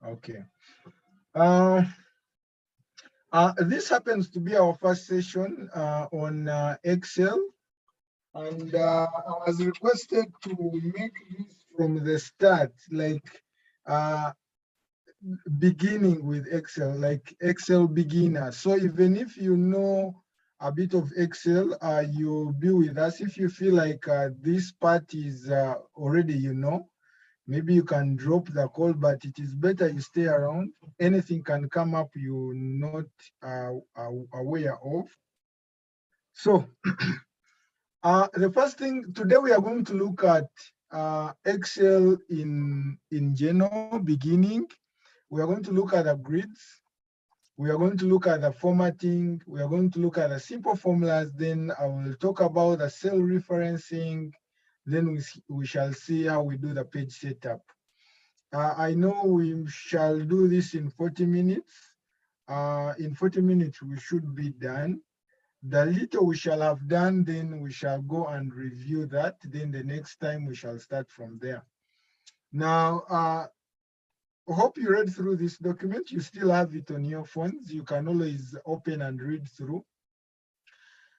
Okay. This happens to be our first session on Excel, and I was requested to make this from the start, like uh, beginning with Excel, like Excel beginner. So even if you know a bit of Excel, you'll be with us. If you feel like this part is already maybe you can drop the call, but it is better you stay around. Anything can come up you're not aware of. So the first thing today we are going to look at Excel in general, beginning. We are going to look at the grids. We are going to look at the formatting. We are going to look at the simple formulas. Then I will talk about the cell referencing. Then we shall see how we do the page setup. I know we shall do this in 40 minutes. In 40 minutes, we should be done. The little we shall have done, then we shall go and review that. Then the next time we shall start from there. Now, hope you read through this document. You still have it on your phones. You can always open and read through.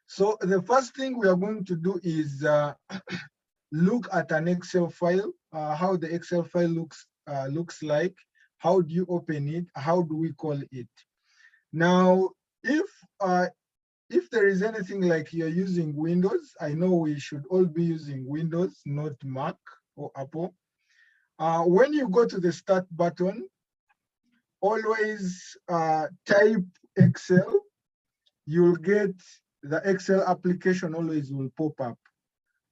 So the first thing we are going to do is look at an Excel file, how the Excel file looks like. How do you open it? How do we call it? Now, if there is anything like you're using Windows, I know we should all be using Windows, not Mac or Apple. When you go to the Start button, always type Excel. You'll get the Excel application always will pop up.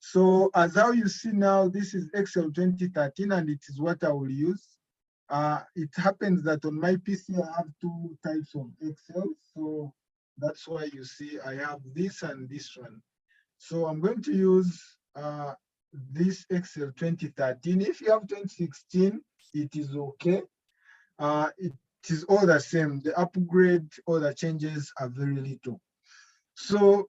So as how you see now, this is Excel 2013, and it is what I will use. It happens that on my PC, I have two types of Excel. So that's why you see I have this and this one. So I'm going to use this Excel 2013. If you have 2016, it is okay. It is all the same. The upgrade or the changes are very little. So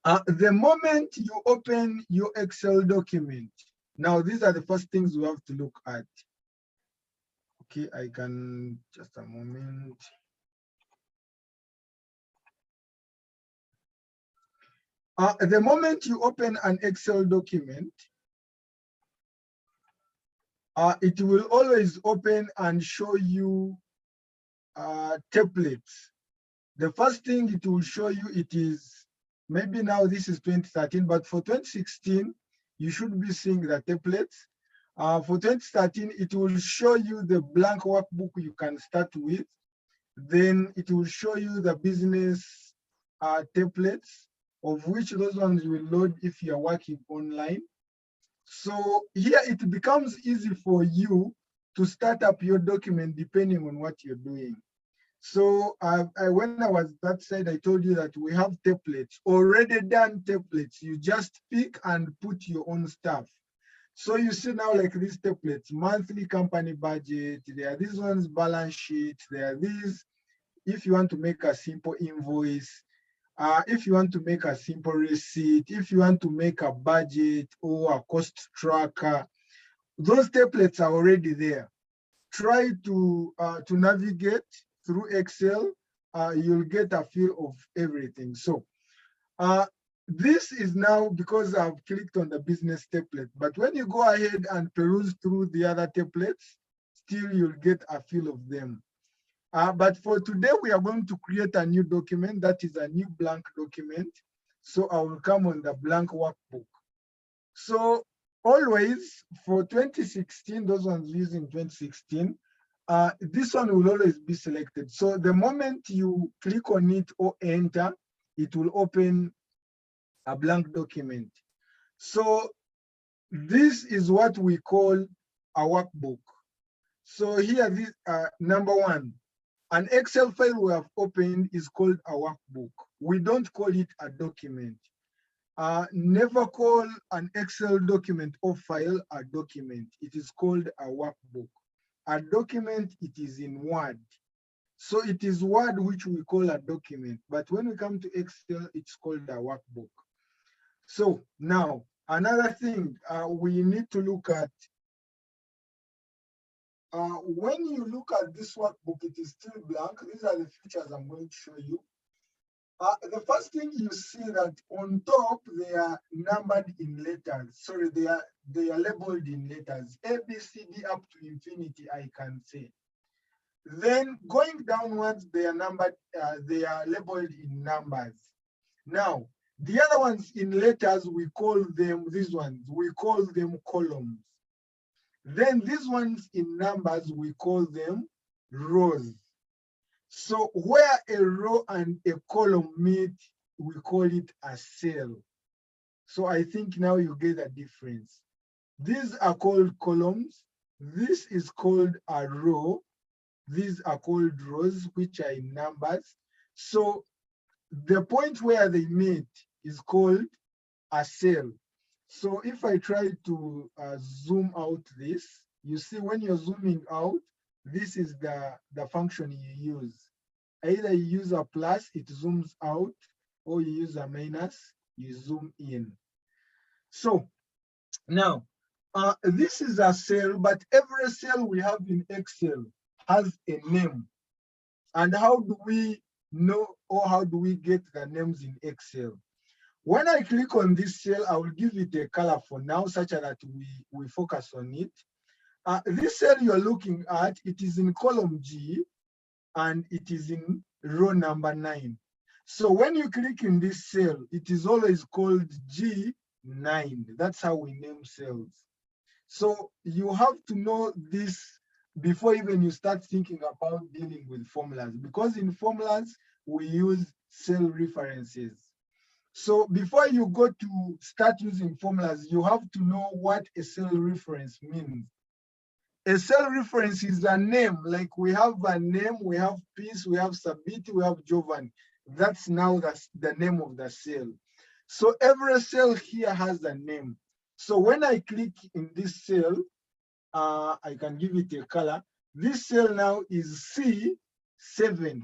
the moment you open your Excel document, now these are the first things we have to look at. Okay, I can, just a moment. The moment you open an Excel document, it will always open and show you templates. The first thing it will show you, it is, maybe now this is 2013, but for 2016, you should be seeing the templates. For 2013, it will show you the blank workbook you can start with. Then it will show you the business templates, of which those ones will load if you're working online. So here it becomes easy for you to start up your document depending on what you're doing. So when I was that side, I told you that we have templates, already done templates. You just pick and put your own stuff. So you see now like these templates, monthly company budget, there are these ones balance sheet, there are these, if you want to make a simple invoice, if you want to make a simple receipt, if you want to make a budget or a cost tracker, those templates are already there. Try to navigate through Excel, you'll get a feel of everything. So this is now because I've clicked on the business template, but when you go ahead and peruse through the other templates, still you'll get a feel of them. But for today, we are going to create a new document that is a new blank document. So I will come on the blank workbook. So always for 2016, those ones using 2016, this one will always be selected. So the moment you click on it or enter, it will open a blank document. So this is what we call a workbook. So here, this number one, an Excel file we have opened is called a workbook. We don't call it a document. Never call an Excel document or file a document. It is called a workbook. A document, it is in Word. So it is Word which we call a document. But when we come to Excel, it's called a workbook. So now, another thing we need to look at when you look at this workbook, it is still blank. These are the features I'm going to show you. The first thing you see that on top, they are numbered in letters. Sorry, they are labeled in letters. A, B, C, D up to infinity, I can say. Then going downwards, they are numbered, they are labeled in numbers. Now, the other ones in letters, we call them, these ones, we call them columns. Then these ones in numbers, we call them rows. So where a row and a column meet, we call it a cell. So I think now you get the difference. These are called columns. This is called a row. These are called rows, which are in numbers. So the point where they meet is called a cell. So if I try to zoom out this, you see when you're zooming out, this is the function you use. Either you use a plus, it zooms out, or you use a minus, you zoom in. So now, this is a cell, but every cell we have in Excel has a name. And how do we know, or how do we get the names in Excel? When I click on this cell, I will give it a color for now, such that we focus on it. This cell you're looking at, it is in column G, and it is in row number 9. So when you click in this cell, it is always called G9. That's how we name cells. So you have to know this before even you start thinking about dealing with formulas, because in formulas, we use cell references. So before you go to start using formulas, you have to know what a cell reference means. A cell reference is a name, like we have a name, we have Peace, we have Sabiti, we have Jovan. That's now the name of the cell. So every cell here has a name. So when I click in this cell, I can give it a color. This cell now is C7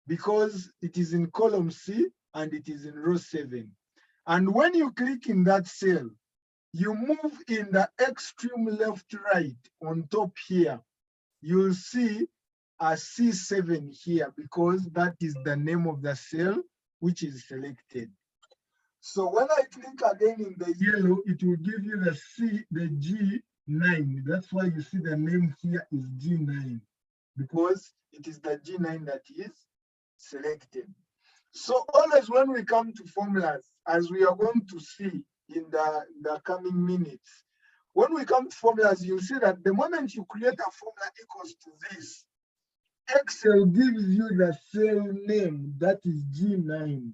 because it is in column C and it is in row 7. And when you click in that cell, you move in the extreme left right on top here, you'll see a C7 here because that is the name of the cell which is selected. So when I click again in the yellow, it will give you the G9. That's why you see the name here is G9, because it is the G9 that is selected. So always when we come to formulas, as we are going to see in the coming minutes, when we come to formulas, you'll see that the moment you create a formula equals to this, Excel gives you the cell name, that is G9.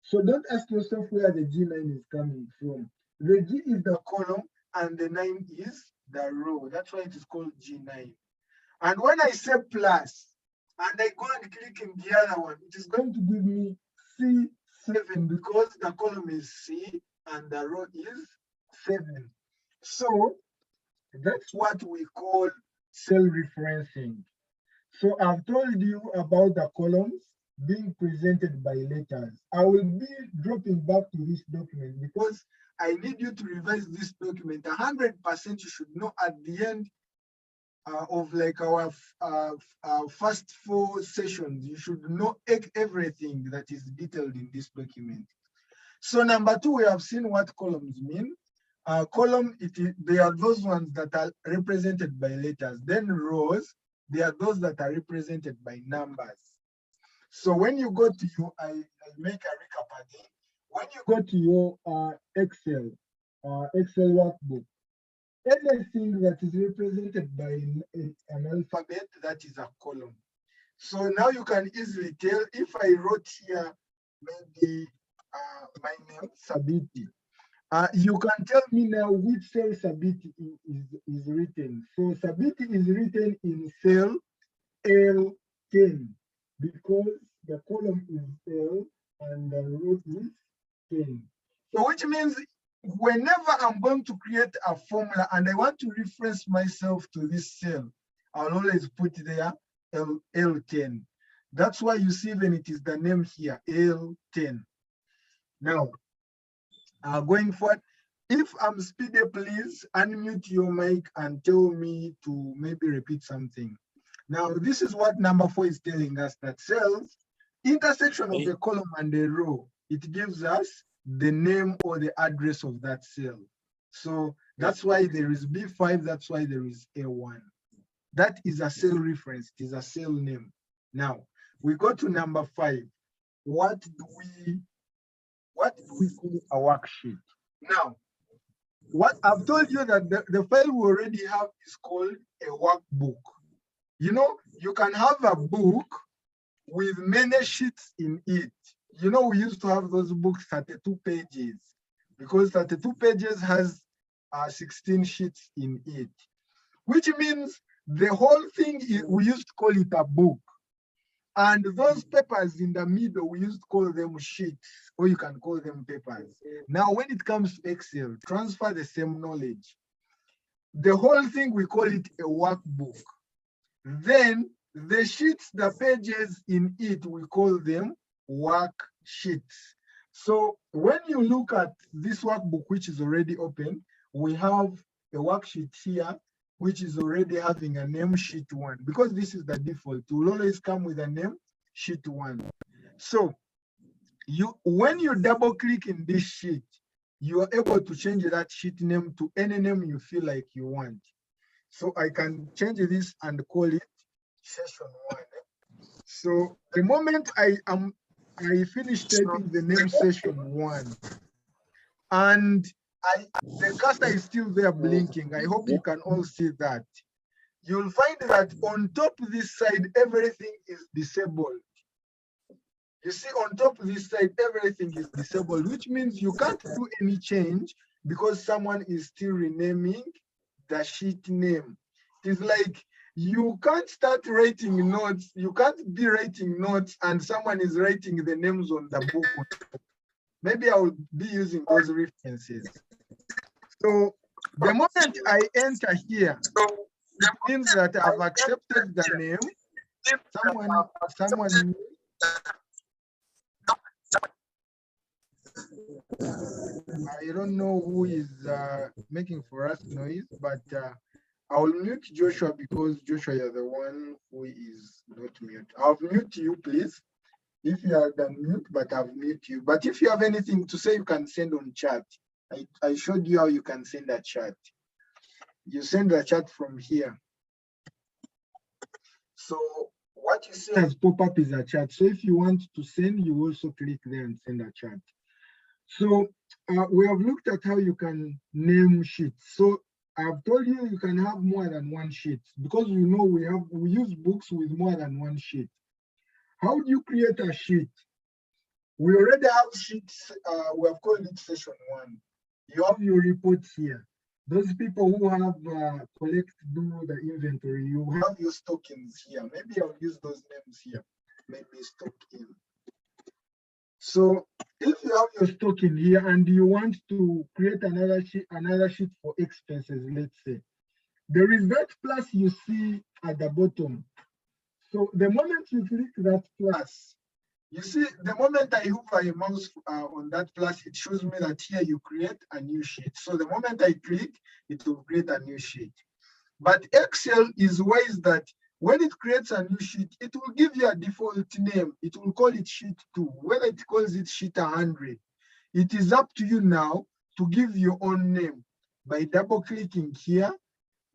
So don't ask yourself where the G9 is coming from. The G is the column and the 9 is the row. That's why it is called G9. And when I say plus, and I go and click in the other one, it is going to give me C7 because the column is C and the row is 7. So that's what we call cell referencing. So I've told you about the columns being presented by letters. I will be dropping back to this document because I need you to revise this document. 100% you should know at the end of like our first 4 sessions. You should know everything that is detailed in this document. So number 2, we have seen what columns mean. Column, they are those ones that are represented by letters. Then rows, they are those that are represented by numbers. So when you go to your, I make a recap again. When you go to your Excel workbook, anything that is represented by an alphabet, that is a column. So now you can easily tell if I wrote here maybe my name, Sabiti. You can tell me now which cell Sabiti is written. So Sabiti is written in cell L10 because the column is L and the row is 10. So which means whenever I'm going to create a formula and I want to reference myself to this cell, I'll always put there L10. That's why you see when it is the name here, L10. Now, going forward, If I'm speedy, please unmute your mic and tell me to maybe repeat something. Now, this is what number 4 is telling us, that cells, intersection of a column and a row, it gives us the name or the address of that cell. So that's why there is B5, that's why there is A1. That is a cell reference, it is a cell name. Now, we go to number 5. What do we call a worksheet? Now, what I've told you that the file we already have is called a workbook. You know, you can have a book with many sheets in it. You know, we used to have those books 32 pages because 32 pages has 16 sheets in it, which means the whole thing we used to call it a book. And those papers in the middle, we used to call them sheets, or you can call them papers. Now, when it comes to Excel, transfer the same knowledge. The whole thing, we call it a workbook. Then the sheets, the pages in it, we call them worksheets. So when you look at this workbook, which is already open, we have a worksheet here, which is already having a name sheet 1, because this is the default. It will always come with a name sheet 1. So when you double click in this sheet, you are able to change that sheet name to any name you feel like you want. So I can change this and call it session 1. So the moment I finish typing the name session 1, and the cursor is still there blinking. I hope you can all see that. You'll find that on top of this side, everything is disabled. You see, on top of this side, everything is disabled, which means you can't do any change because someone is still renaming the sheet name. It's like you can't start writing notes. You can't be writing notes and someone is writing the names on the book. Maybe I will be using those references. So the moment I enter here, it means that I've accepted the name. Someone. I don't know who is making for us noise, but I'll mute Joshua because Joshua, you're the one who is not mute. I'll mute you, please. If you are done mute, but I've mute you. But if you have anything to say, you can send on chat. I showed you how you can send a chat. You send a chat from here. So what you see as pop-up is a chat. So if you want to send, you also click there and send a chat. So we have looked at how you can name sheets. So I've told you you can have more than one sheet because you know we use books with more than one sheet. How do you create a sheet? We already have sheets. We have called it session 1. You have your reports here. Those people who have do the inventory, you have your stockings here. Maybe I'll use those names here. Maybe stocking. So if you have your stocking here and you want to create another sheet for expenses, let's say, there is that plus you see at the bottom. So the moment you click that plus, you see, the moment I hover a mouse on that plus, it shows me that here you create a new sheet. So the moment I click, it will create a new sheet. But Excel is wise that when it creates a new sheet, it will give you a default name. It will call it sheet 2. Whether it calls it sheet 100, it is up to you now to give your own name. By double clicking here,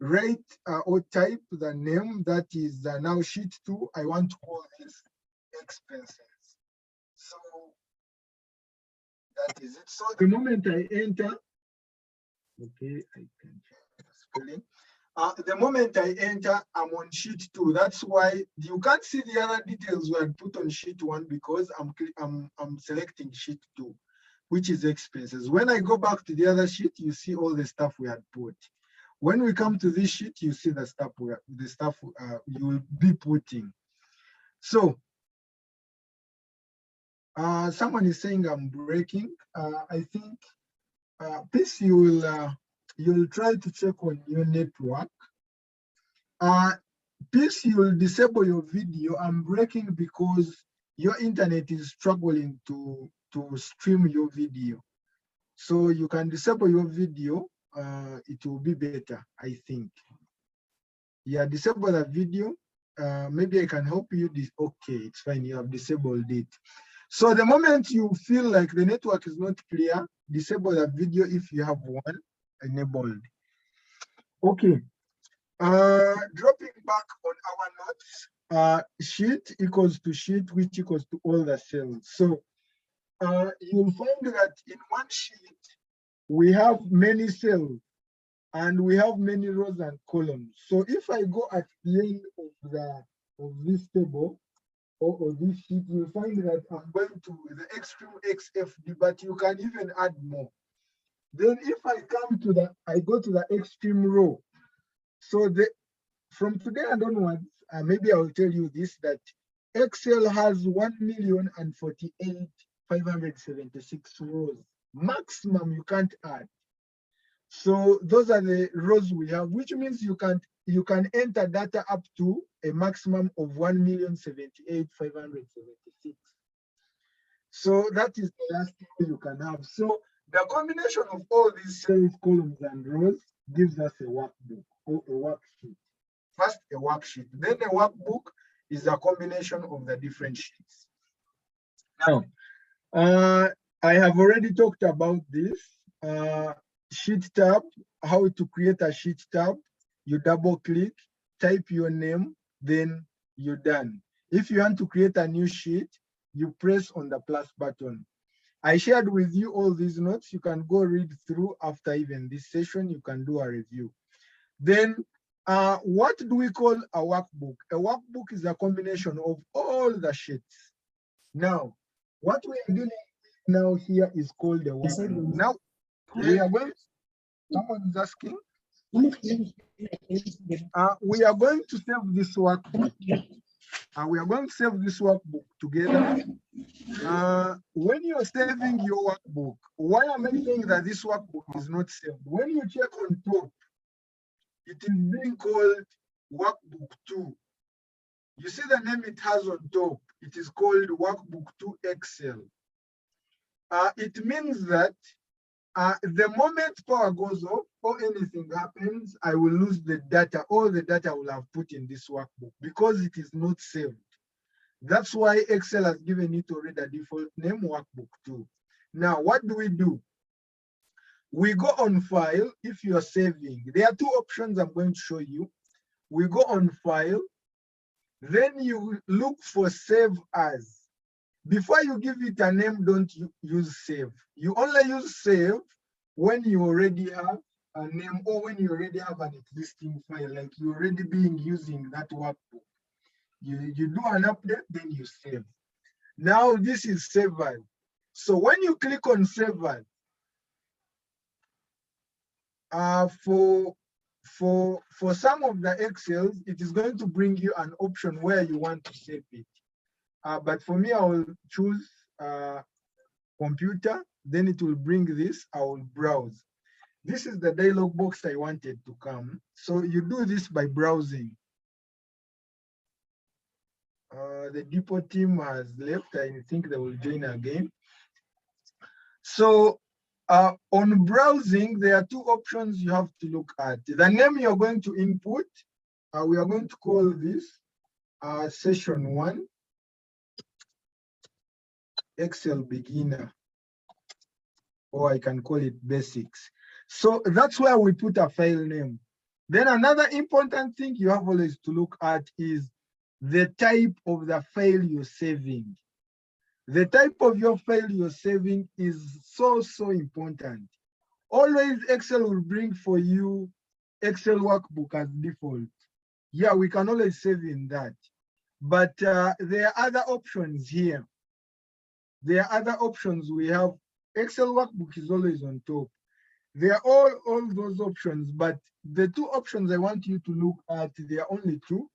write or type the name that is now sheet 2. I want to call this expenses. So that is it. So the moment I enter, okay, I can change the spelling. The moment I enter, I'm on sheet 2. That's why you can't see the other details we had put on sheet 1 because I'm selecting sheet 2, which is expenses. When I go back to the other sheet, you see all the stuff we had put. When we come to this sheet, you see the stuff you will be putting. So someone is saying I'm breaking. I think this you'll try to check on your network. This you'll disable your video. I'm breaking because your internet is struggling to stream your video. So you can disable your video. It will be better, I think. Yeah, disable the video. Maybe I can help you. Okay, it's fine. You have disabled it. So the moment you feel like the network is not clear, disable the video if you have one enabled. Okay. Dropping back on our notes, sheet equals to sheet, which equals to all the cells. So you'll find that in one sheet, we have many cells and we have many rows and columns. So if I go at the end of this table or this sheet, you'll find that I'm going to the extreme XFD, but you can even add more. Then if I go to the extreme row. So from today and onwards, maybe I will tell you this, that Excel has 1,048,576 rows. Maximum you can't add. So those are the rows we have, which means you can enter data up to a maximum of 1,078,576. So that is the last thing you can have. So the combination of all these cells, columns, and rows gives us a workbook or a worksheet. First, a worksheet. Then a workbook is a combination of the different sheets. Now, I have already talked about this. Sheet tab, how to create a sheet tab. You double click, type your name, then you're done. If you want to create a new sheet, you press on the plus button. I shared with you all these notes. You can go read through after even this session. You can do a review. Then what do we call a workbook? A workbook is a combination of all the sheets. Now, what we are doing now here is called a workbook. Now, we are going, someone is asking, we are going to save this workbook. We are going to save this workbook together. When you're saving your workbook, why am I saying that this workbook is not saved? When you check on top, it is being called workbook 2. You see the name it has on top. It is called workbook 2 Excel. It means that the moment power goes off or anything happens, I will lose the data. All the data I will have put in this workbook because it is not saved. That's why Excel has given it already a default name, workbook 2. Now, what do? We go on file. If you're saving, there are two options I'm going to show you. We go on file, then you look for save as. Before you give it a name, don't use save. You only use save when you already have a name or when you already have an existing file, like you already being using that workbook. You do an update, then you save. Now this is save as. So when you click on save as, for some of the Excels, it is going to bring you an option where you want to save it. But for me, I will choose computer, then it will bring this, I will browse. This is the dialog box I wanted to come. So you do this by browsing. The depot team has left. I think they will join again. So on browsing, there are two options you have to look at. The name you're going to input, we are going to call this session 1, Excel beginner, or I can call it basics. So that's where we put a file name. Then another important thing you have always to look at is the type of the file you're saving. The type of your file you're saving is so important. Always Excel will bring for you Excel workbook as default. Yeah, we can always save in that. But there are other options here. There are other options we have. Excel workbook is always on top. There are all those options, but the two options I want you to look at, there are only two.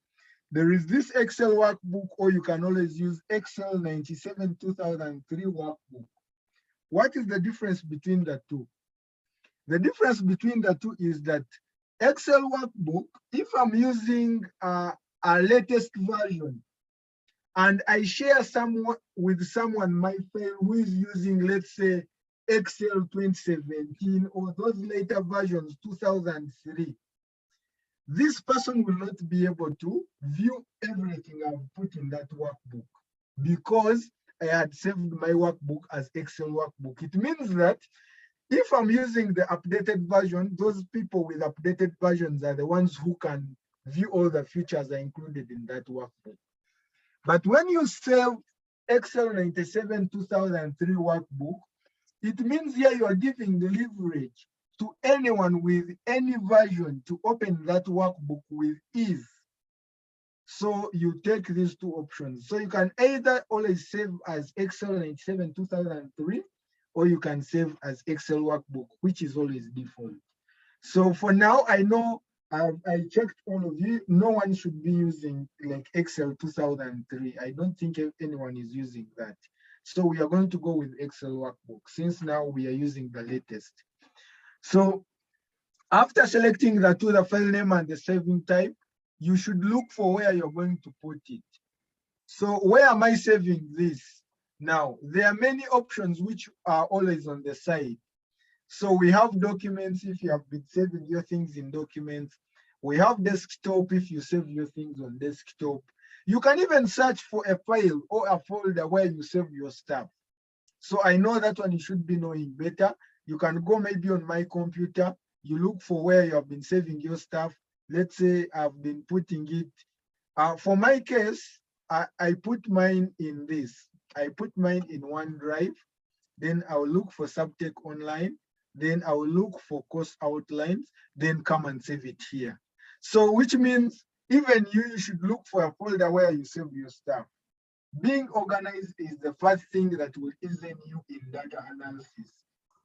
There is this Excel workbook, or you can always use Excel 97 2003 workbook. What is the difference between the two? The difference between the two is that Excel workbook, if I'm using a latest version and I share with someone my file who is using, let's say, Excel 2017 or those later versions, 2003, this person will not be able to view everything I've put in that workbook because I had saved my workbook as Excel workbook. It means that if I'm using the updated version, those people with updated versions are the ones who can view all the features are included in that workbook. But when you save Excel 97 2003 workbook, it means here you are giving the leverage to anyone with any version to open that workbook with ease. So you take these two options. So you can either always save as Excel 97 2003, or you can save as Excel workbook, which is always default. So for now, I know I checked all of you. No one should be using like Excel 2003. I don't think anyone is using that. So we are going to go with Excel workbook since now we are using the latest. So after selecting the file name and the saving type, you should look for where you're going to put it. So where am I saving this? Now, there are many options which are always on the side. So we have documents if you have been saving your things in documents. We have desktop if you save your things on desktop. You can even search for a file or a folder where you save your stuff. So I know that one you should be knowing better. You can go maybe on my computer, you look for where you have been saving your stuff. Let's say I've been putting it. For my case, I put mine in this. I put mine in OneDrive. Then I'll look for Subtech Online. Then I'll look for course outlines. Then come and save it here. So which means even you should look for a folder where you save your stuff. Being organized is the first thing that will ease you in data analysis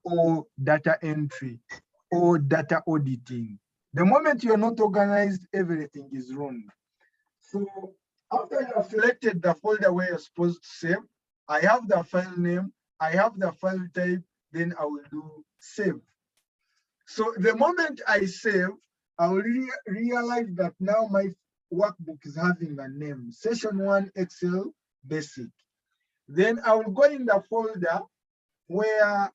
or data entry or data auditing. The moment you're not organized, everything is wrong. So after you have selected the folder where you're supposed to save, I have the file name, I have the file type, then I will do save. So the moment I save, I will realize that now my workbook is having a name, Session 1 Excel Basic. Then I will go in the folder where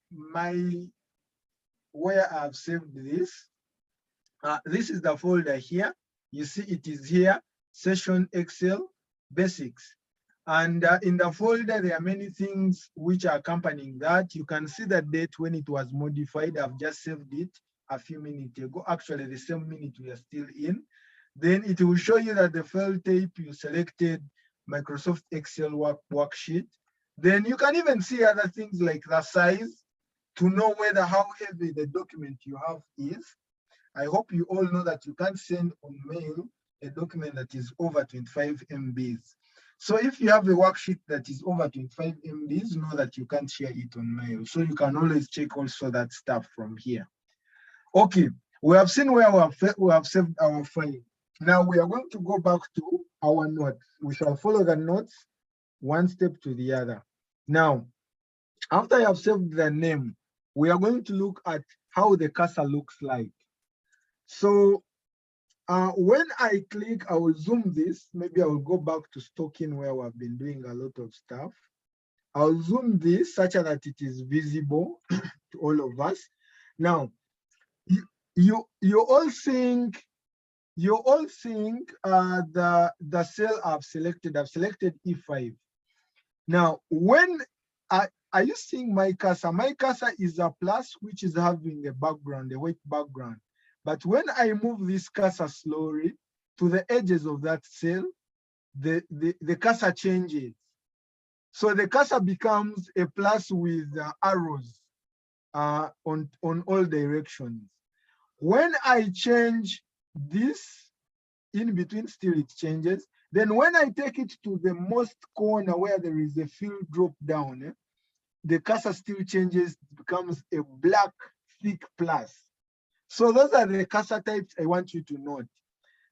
I've saved this. This is the folder here. You see it is here, Session Excel Basics. And in the folder, there are many things which are accompanying that. You can see the date when it was modified. I've just saved it a few minutes ago. Actually, the same minute we are still in. Then it will show you that the file type you selected Microsoft Excel worksheet. Then you can even see other things like the size to know whether how heavy the document you have is. I hope you all know that you can't send on mail a document that is over 25 MBs. So if you have a worksheet that is over 25 MBs, know that you can't share it on mail. So you can always check also that stuff from here. Okay, we have seen where we have saved our file. Now we are going to go back to our notes. We shall follow the notes one step to the other. Now, after you have saved the name, we are going to look at how the cursor looks like. So when I click, I will zoom this. Maybe I will go back to stocking where we've been doing a lot of stuff. I'll zoom this such that it is visible to all of us. Now, you all think the cell I've selected E5. Now, when are you seeing my cursor? My cursor is a plus, which is having a background, a white background. But when I move this cursor slowly to the edges of that cell, the cursor changes. So the cursor becomes a plus with arrows on all directions. When I change this in between, still it changes. Then when I take it to the most corner where there is a fill drop down, the cursor still changes, it becomes a black thick plus. So those are the cursor types I want you to note.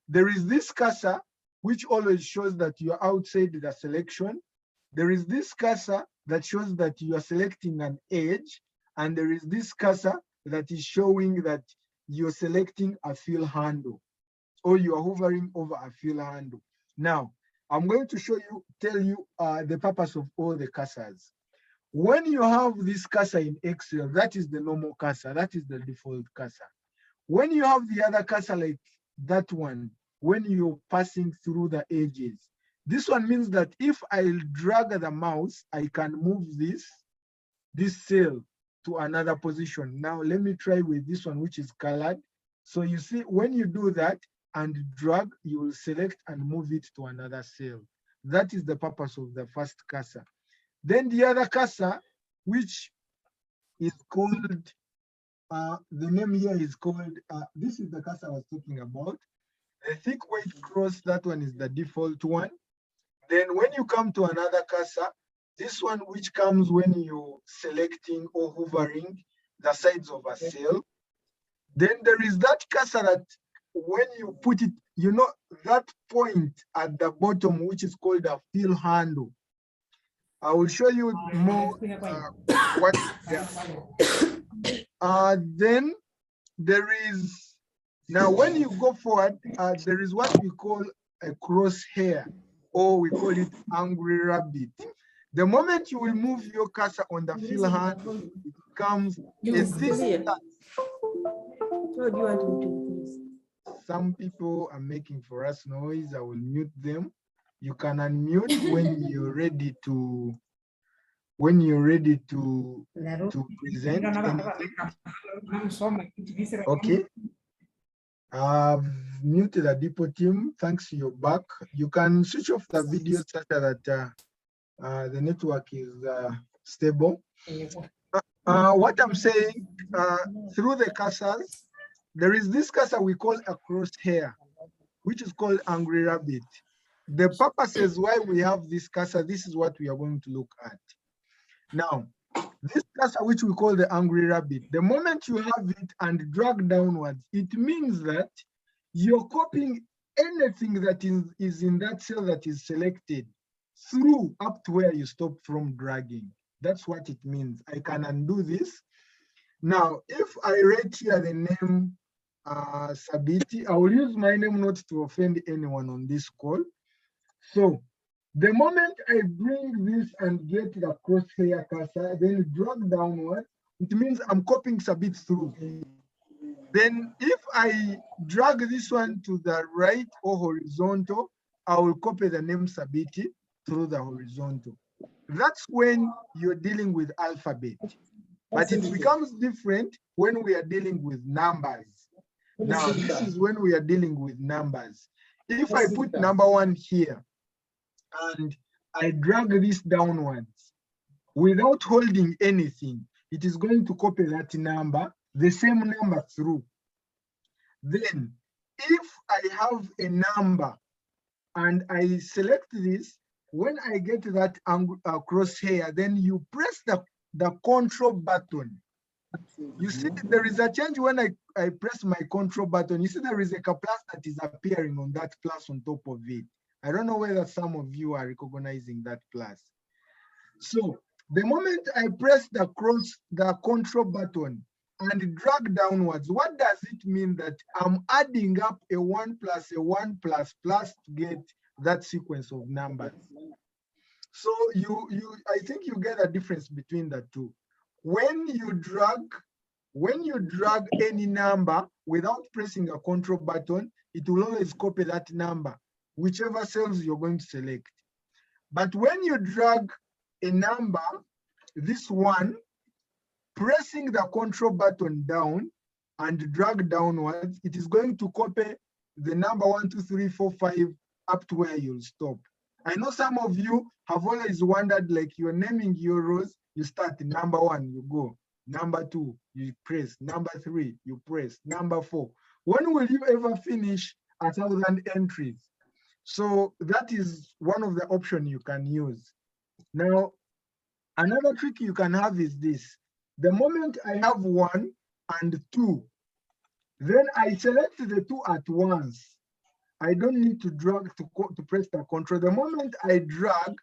There is this cursor, which always shows that you are outside the selection. There is this cursor that shows that you are selecting an edge. And there is this cursor that is showing that you're selecting a fill handle or you are hovering over a fill handle. Now, I'm going to tell you the purpose of all the cursors. When you have this cursor in Excel, that is the normal cursor, that is the default cursor. When you have the other cursor like that one, when you're passing through the edges, this one means that if I drag the mouse, I can move this cell to another position. Now let me try with this one, which is colored. So you see, when you do that and drag, you will select and move it to another cell. That is the purpose of the first cursor. Then the other cursor, which is called, the name here is called, this is the cursor I was talking about. The thick weight cross, that one is the default one. Then when you come to another cursor, this one which comes when you're selecting or hovering the sides of a cell. Then there is that cursor that when you put it, you know, that point at the bottom, which is called a fill handle. I will show you more what there. Then there is, now when you go forward, there is what we call a crosshair, or we call it angry rabbit. The moment you will move your cursor on the fill handle, it becomes a thick. What do you want me to please? Some people are making for us noise. I will mute them. You can unmute when you're ready to present anything. Okay. I've muted the depot team. Thanks, you're back. You can switch off the video such that the network is stable. What I'm saying, through the cursors, there is this cursor we call a crosshair, which is called angry rabbit. The purposes why we have this cursor, this is what we are going to look at. Now, this cursor, which we call the angry rabbit, the moment you have it and drag downwards, it means that you're copying anything that is in that cell that is selected through up to where you stop from dragging. That's what it means. I can undo this. Now, if I write here the name Sabiti, I will use my name not to offend anyone on this call. So the moment I bring this and get the crosshair cursor, then drag downward, it means I'm copying Sabit through. Then if I drag this one to the right or horizontal, I will copy the name Sabiti through the horizontal. That's when you're dealing with alphabet. But it becomes different when we are dealing with numbers. Now, this is when we are dealing with numbers. If I put number 1 here and I drag this downwards without holding anything, it is going to copy that number, the same number through. Then, if I have a number and I select this, when I get that crosshair, then you press the control button. You see, there is a change when I press my control button. You see, there is a plus that is appearing on that plus on top of it. I don't know whether some of you are recognizing that plus. So the moment I press the control button and drag downwards, what does it mean? That I'm adding up a 1 plus a 1 plus plus to get that sequence of numbers. So I think you get a difference between the two. When you drag any number without pressing a control button, it will always copy that number, whichever cells you're going to select. But when you drag a number, this one, pressing the control button down and drag downwards, it is going to copy the number 1, 2, 3, 4, 5 up to where you'll stop. I know some of you have always wondered, like you're naming your rows, you start number 1, you go. Number 2, you press. Number 3, you press. Number 4. When will you ever finish 1,000 entries? So that is one of the options you can use. Now, another trick you can have is this. The moment I have 1 and 2, then I select the 2 at once. I don't need to drag to press the control. The moment I drag,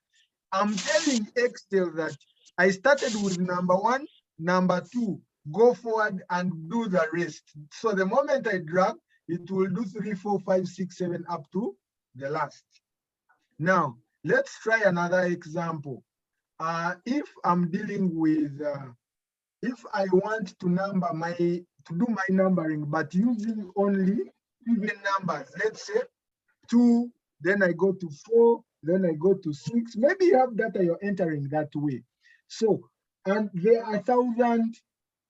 I'm telling Excel that I started with number 1, number 2, go forward and do the rest. So the moment I drag, it will do 3, 4, 5, 6, 7 up to the last. Now, let's try another example. If I'm dealing with, if I want to do my numbering, but using only even numbers, let's say 2, then I go to 4, then I go to 6. Maybe you have data you're entering that way. So, and there are 1,000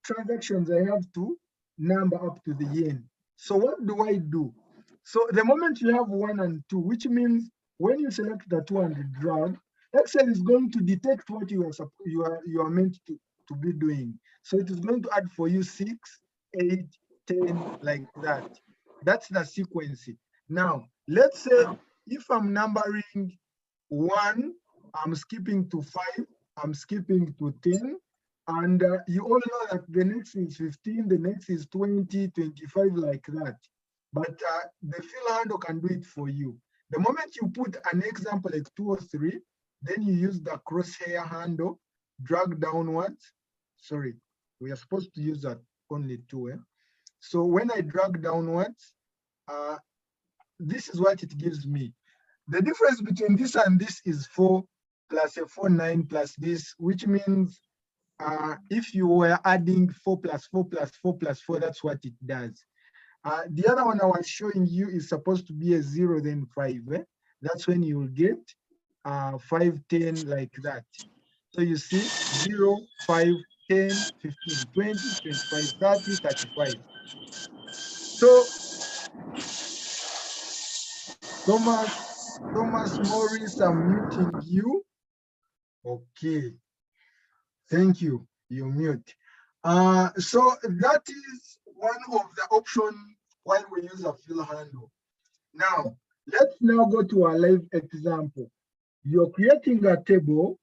transactions I have to number up to the end. So what do I do? So the moment you have 1 and 2, which means when you select the 2 and drag, Excel is going to detect what you are meant to be doing. So it is going to add for you 6, 8, 10, like that. That's the sequence. Now, let's say if I'm numbering 1, I'm skipping to 5, I'm skipping to 10, and you all know that the next is 15, the next is 20, 25, like that. But the fill handle can do it for you. The moment you put an example like 2 or 3, then you use the crosshair handle, drag downwards. Sorry, we are supposed to use that only 2. So when I drag downwards, this is what it gives me. The difference between this and this is 4 plus a 4, 9 plus this, which means if you were adding 4 plus 4 plus 4 plus 4, that's what it does. The other one I was showing you is supposed to be a 0, then 5. That's when you will get 5, 10, like that. So you see 0, 5, 10, 15, 20, 25, 30, 35. So Thomas Morris, I'm muting you. Okay, thank you. You mute. So that is one of the options while we use a fill handle. Now, let's now go to a live example. You're creating a table.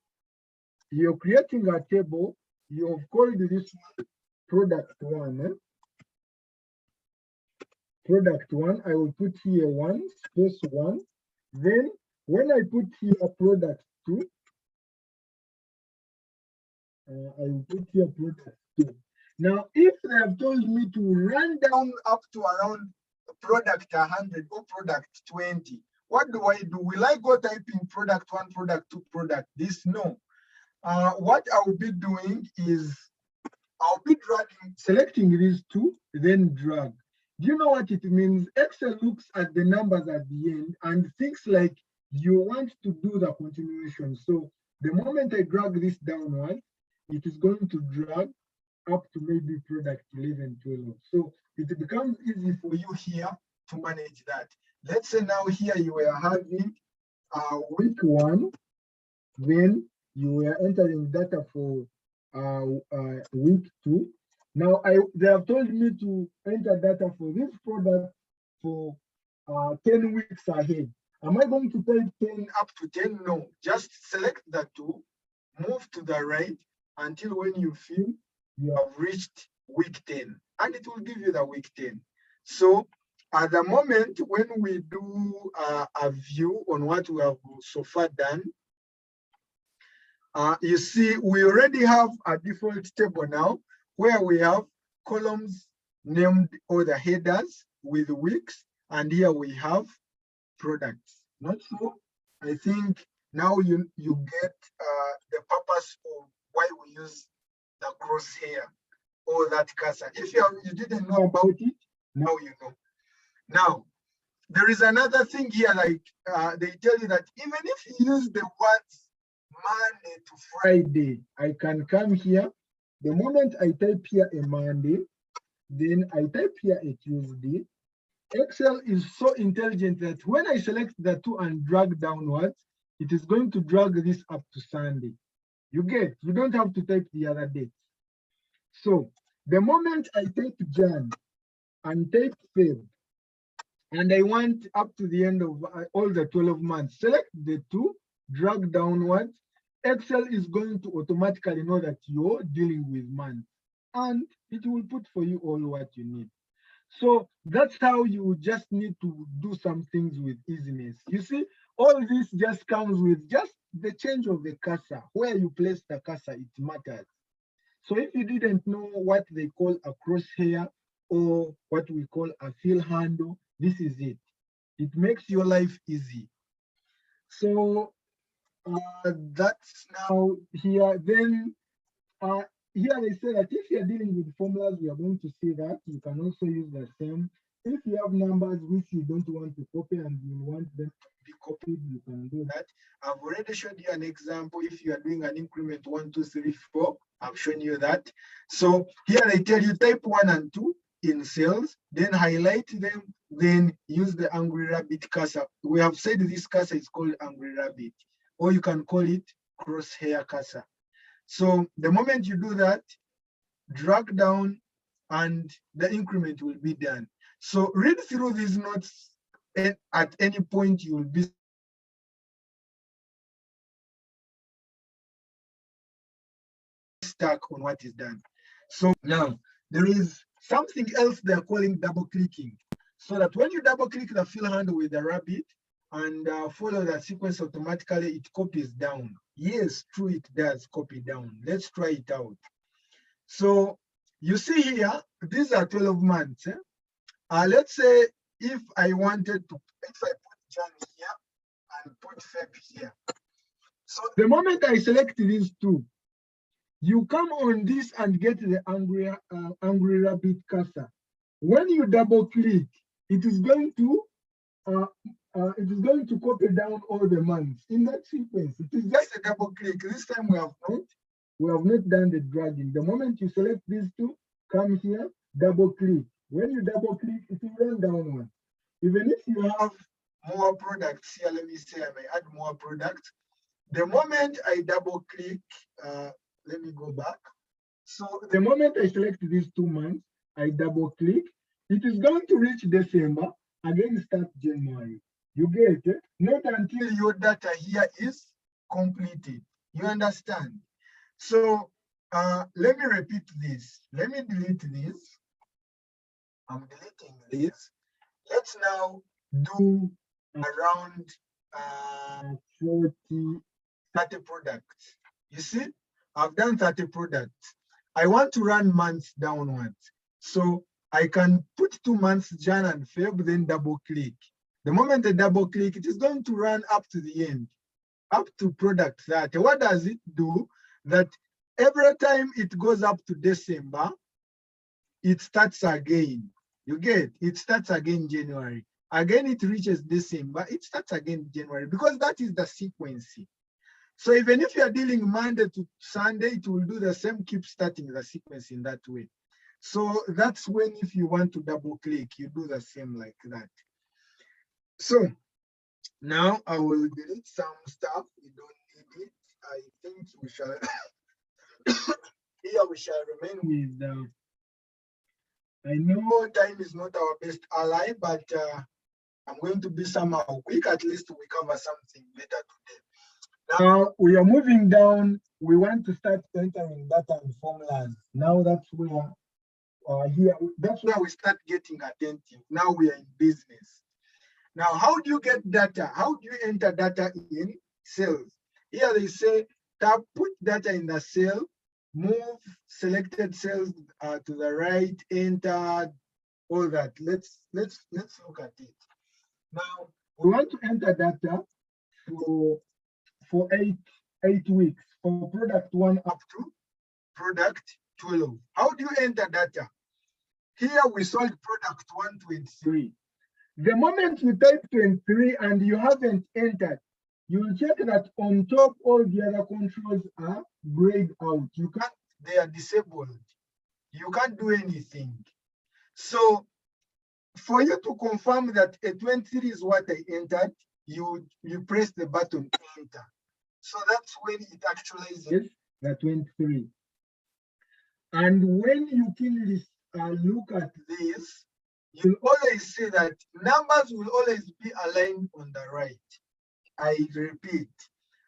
You've called this product 1. Product 1, I will put here 1, space 1. Then when I put here product 2, I will put here product 2. Now, if they have told me to run down up to around product 100 or product 20, what do I do? Will I go typing product 1, product 2, product this? No. What I will be doing is I'll be dragging, selecting these 2, then drag. Do you know what it means? Excel looks at the numbers at the end and thinks like you want to do the continuation. So the moment I drag this downward, it is going to drag up to maybe product 11, 12. So it becomes easy for you here to manage that. Let's say now here you are having week 1, then you were entering data for week 2. Now they have told me to enter data for this product for 10 weeks ahead. Am I going to type 10 up to 10? No, just select the 2, move to the right until when you feel you have reached week 10, and it will give you the week 10. So at the moment when we do a view on what we have so far done, you see, we already have a default table now where we have columns named all the headers with weeks, and here we have products. Not so? I think now you get the purpose of why we use the crosshair or that cursor. If you didn't know about it, now you know. Now, there is another thing here, like they tell you that even if you use the words Monday to Friday, I can come here. The moment I type here a Monday, then I type here a Tuesday. Excel is so intelligent that when I select the 2 and drag downwards, it is going to drag this up to Sunday. You don't have to type the other dates. So the moment I type Jan and type Feb, and I want up to the end of all the 12 months, select the 2, drag downwards. Excel is going to automatically know that you're dealing with months, and it will put for you all what you need. So that's how you just need to do some things with easiness. You see, all this just comes with just the change of the cursor. Where you place the cursor, it matters. So if you didn't know what they call a crosshair or what we call a fill handle, this is it. It makes your life easy. So That's now here. Then here they say that if you're dealing with formulas, we are going to see that you can also use the same. If you have numbers which you don't want to copy and you want them to be copied, you can do that. I've already showed you an example. If you are doing an increment 1, 2, 3, 4, I've shown you that. So here they tell you type 1 and 2 in cells, then highlight them, then use the angry rabbit cursor. We have said this cursor is called angry rabbit, or you can call it crosshair cursor. So the moment you do that, drag down and the increment will be done. So read through these notes, and at any point you will be stuck on what is done. So now there is something else they're calling double clicking. So that when you double click the fill handle with the rabbit and follow that sequence automatically, it copies down. Yes, true, it does copy down. Let's try it out. So you see here, these are 12 months. Let's say if I wanted to, if I put Jan here and put Feb here. So the moment I select these two, you come on this and get the angry rabbit cursor. When you double click, it is going to copy down all the months in that sequence. It is just a double click. This time we have not done the dragging. The moment you select these two, come here, double click. When you double click, it will run down one. Even if you have more products here, let me say I may add more products. The moment I double click, let me go back. So the moment I select these 2 months, I double click, it is going to reach December, again start January. You get it? Not until your data here is completed. You understand? So let me repeat this. Let me delete this. I'm deleting this. Let's now do around 30 products. You see, I've done 30 products. I want to run months downwards. So I can put 2 months, Jan and Feb, then double click. The moment I double click, it is going to run up to the end, up to product 30. What does it do? That every time it goes up to December, it starts again. You get, it starts again January. Again, it reaches December, it starts again January, because that is the sequence. So even if you are dealing Monday to Sunday, it will do the same, keep starting the sequence in that way. So that's when, if you want to double click, you do the same like that. So now I will delete some stuff. We don't need it. I think we shall, here we shall remain with, I know time is not our best ally, but I'm going to be somehow quick. At least we cover something better today. Now we are moving down. We want to start entering data and formulas. Now that's where that's where we start getting attentive. Now we are in business. Now, how do you get data? How do you enter data in cells? Here they say, put data in the cell, move selected cells to the right, enter, all that. Let's look at it. Now, we want to enter data for eight weeks, for product 1 up to product 12. How do you enter data? Here we sold product 123. The moment you type 23 and you haven't entered, you will check that on top all the other controls are grayed out. They are disabled. You can't do anything. So for you to confirm that a 23 is what I entered, you press the button enter. So that's when it actualizes the 23. And when you can look at this, you'll always see that numbers will always be aligned on the right. I repeat,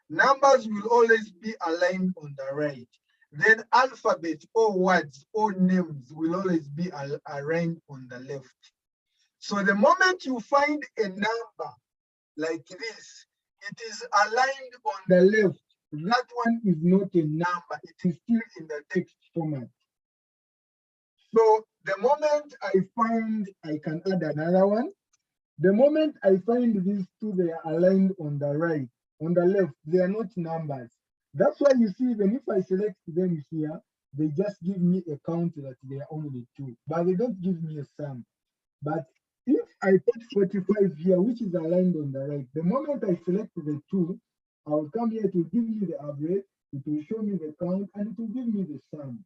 numbers will always be aligned on the right. Then alphabet or words or names will always be aligned on the left. So the moment you find a number like this, it is aligned on the left. That one is not a number, it is still in the text format. So the moment I can add another one. The moment I find these two, they are aligned on the right. On the left, they are not numbers. That's why you see, even if I select them here, they just give me a count that they are only 2, but they don't give me a sum. But if I put 45 here, which is aligned on the right, the moment I select the 2, I will come here to give me the average, it will show me the count, and it will give me the sum.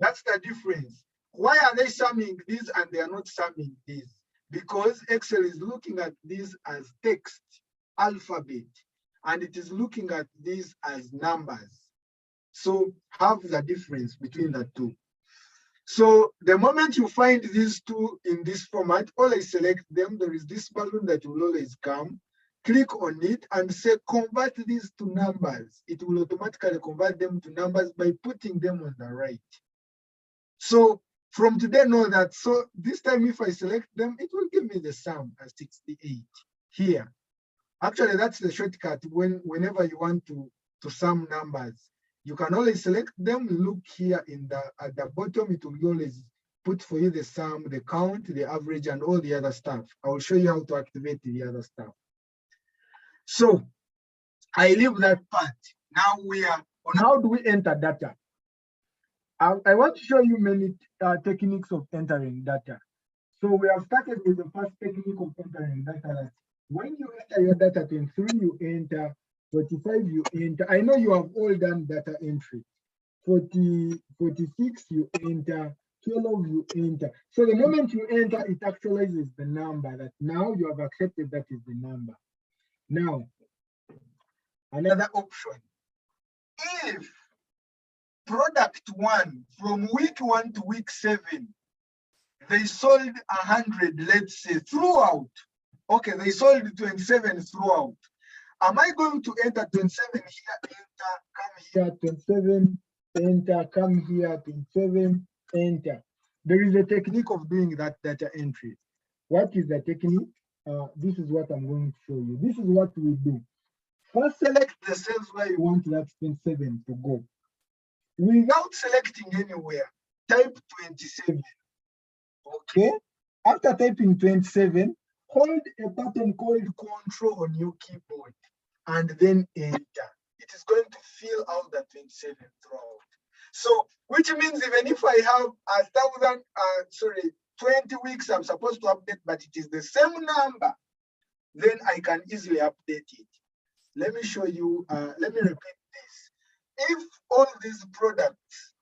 That's the difference. Why are they summing this and they are not summing this? Because Excel is looking at this as text, alphabet, and it is looking at this as numbers. So have the difference between the two. So the moment you find these two in this format, always select them. There is this balloon that will always come. Click on it and say, convert these to numbers. It will automatically convert them to numbers by putting them on the right. So from today, know that. So this time, if I select them, it will give me the sum as 68 here. Actually, that's the shortcut whenever you want to sum numbers. You can always select them, look here at the bottom, it will always put for you the sum, the count, the average, and all the other stuff. I will show you how to activate the other stuff. So I leave that part. Now we are on how do we enter data. I want to show you many techniques of entering data. So we have started with the first technique of entering data. When you enter your data, 23, you enter, 45, you enter. I know you have all done data entry. 46, you enter, 12, you enter. So the moment you enter, it actualizes the number that now you have accepted that is the number. Now, another option. If product 1 from week 1 to week 7, they sold 100, let's say, throughout. Okay, they sold 27 throughout. Am I going to enter 27 here, enter, come here, 27, enter, come here, 27, enter? There is a technique of doing that data entry. What is the technique? This is what I'm going to show you. This is what we do. First, select the cells where you want that 27 to go. Without selecting anywhere, type 27. Okay? After typing 27, hold a button called Control on your keyboard and then enter. It is going to fill out the 27 throughout. So, which means even if I have 20 weeks, I'm supposed to update, but it is the same number, then I can easily update it. Let me show you, let me repeat this. If all these products,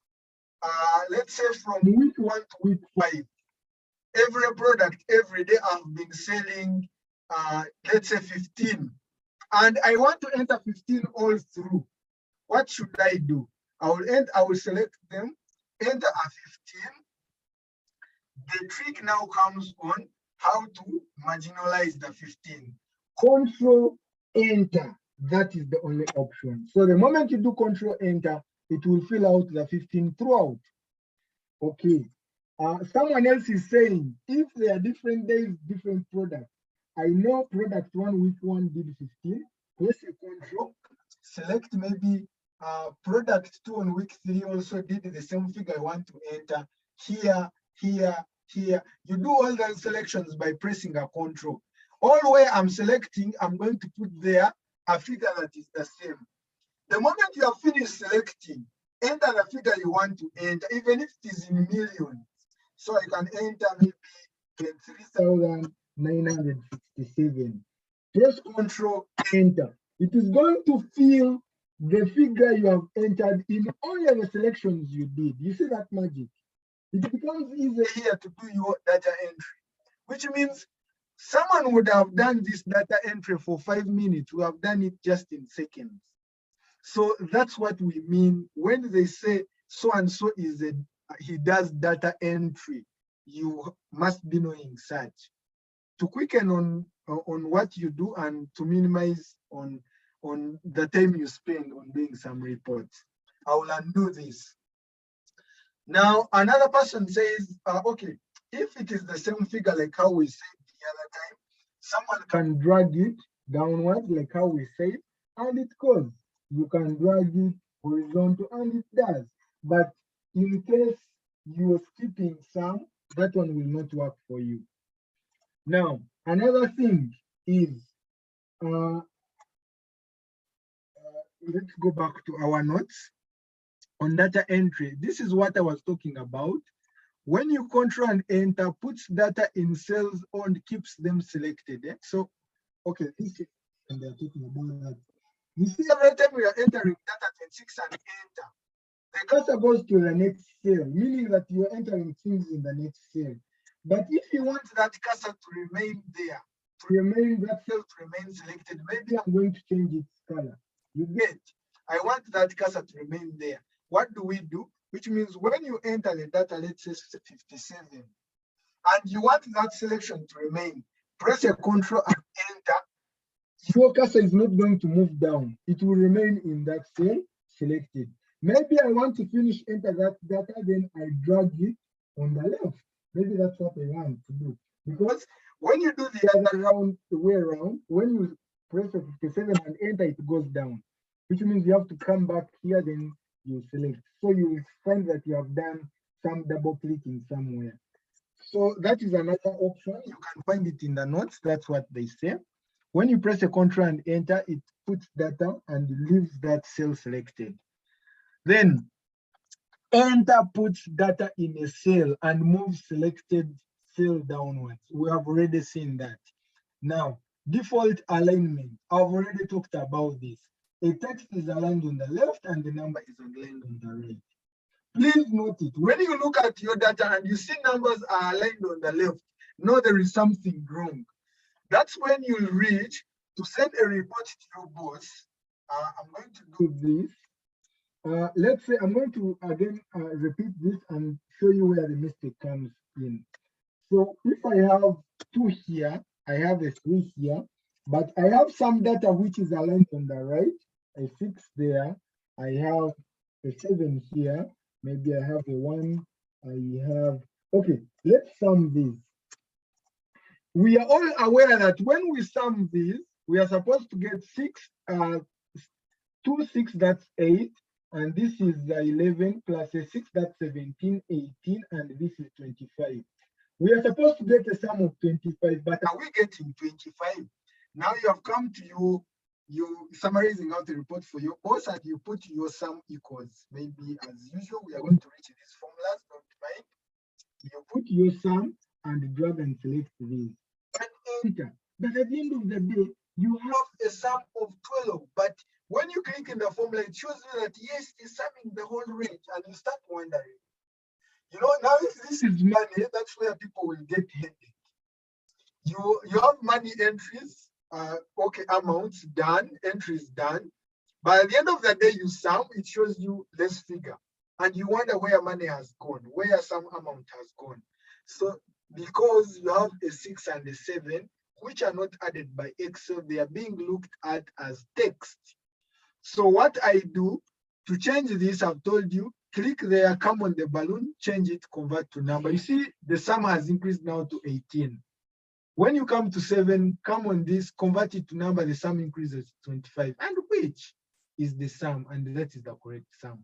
let's say from week 1 to week 5, every product every day I've been selling, let's say 15, and I want to enter 15 all through. What should I do? I will select them, enter a 15. The trick now comes on how to marginalize the 15. Control enter. That is the only option. So the moment you do control enter, it will fill out the 15 throughout. Okay. Someone else is saying, if there are different days, different products. I know product 1 week 1 did 15. Press a control, select maybe product 2 on week 3 also did the same figure I want to enter. Here, here, here. You do all those selections by pressing a control. All where I'm selecting, I'm going to put there a figure that is the same. The moment you have finished selecting, enter the figure you want to enter, even if it is in millions. So I can enter maybe 23,967. Press Control Enter. It is going to fill the figure you have entered in only the selections you did. You see that magic? It becomes easier here to do your data entry, which means someone would have done this data entry for 5 minutes. We have done it just in seconds. So that's what we mean when they say so and so he does data entry. You must be knowing such to quicken on what you do and to minimize on the time you spend on doing some reports. I will undo this. Now another person says, okay, if it is the same figure like how we said the other time, someone can drag it downwards like how we said, and it goes. You can drag it horizontal and it does. But in case you're skipping some, that one will not work for you. Now, another thing is let's go back to our notes on data entry. This is what I was talking about. When you control and enter, puts data in cells and keeps them selected. So, okay, this is, and they're talking about that. You see, every time we are entering data 26 and enter, the cursor goes to the next cell, meaning that you are entering things in the next cell. But if you want that cursor to remain there, that cell to remain selected, maybe I'm going to change its color. You get, I want that cursor to remain there. What do we do? Which means when you enter the data, let's say 57, and you want that selection to remain, press a control and enter. Your cursor is not going to move down. It will remain in that cell selected. Maybe I want to finish enter that data, then I drag it on the left. Maybe that's what I want to do. Because when you do the other way around, when you press 57 and enter, it goes down, which means you have to come back here, then you select. So you will find that you have done some double clicking somewhere. So that is another option. You can find it in the notes. That's what they say. When you press a control and enter, it puts data and leaves that cell selected. Then enter puts data in a cell and moves selected cell downwards. We have already seen that. Now, default alignment. I've already talked about this. A text is aligned on the left and the number is aligned on the right. Please note it. When you look at your data and you see numbers are aligned on the left, know there is something wrong. That's when you'll reach to send a report to your boss. I'm going to do this. Let's say I'm going to again repeat this and show you where the mistake comes in. So if I have 2 here, I have a 3 here, but I have some data which is aligned on the right, a 6 there, I have a 7 here, maybe I have a 1, I have, okay, let's sum these. We are all aware that when we sum these, we are supposed to get 2 6, that's 8, and this is 11 plus a 6, that's 17, 18, and this is 25. We are supposed to get a sum of 25, but are we getting 25? Now you have come to you summarizing out the report for your boss, and you put your sum equals. Maybe as usual, we are going to reach these formulas, don't mind. You put your sum and drag and select these. And enter. But at the end of the day, you have a sum of 12. But when you click in the formula, it shows you that yes, it's summing the whole range, and you start wondering. You know, now if this is money, that's where people will get headache. You have money entries, okay, amounts done, entries done. But at the end of the day, you sum, it shows you this figure. And you wonder where money has gone, where some amount has gone. So because you have a 6 and a 7, which are not added by Excel, they are being looked at as text. So what I do to change this, I've told you, click there, come on the balloon, change it, convert to number. You see, the sum has increased now to 18. When you come to 7, come on this, convert it to number, the sum increases to 25. And which is the sum? And that is the correct sum.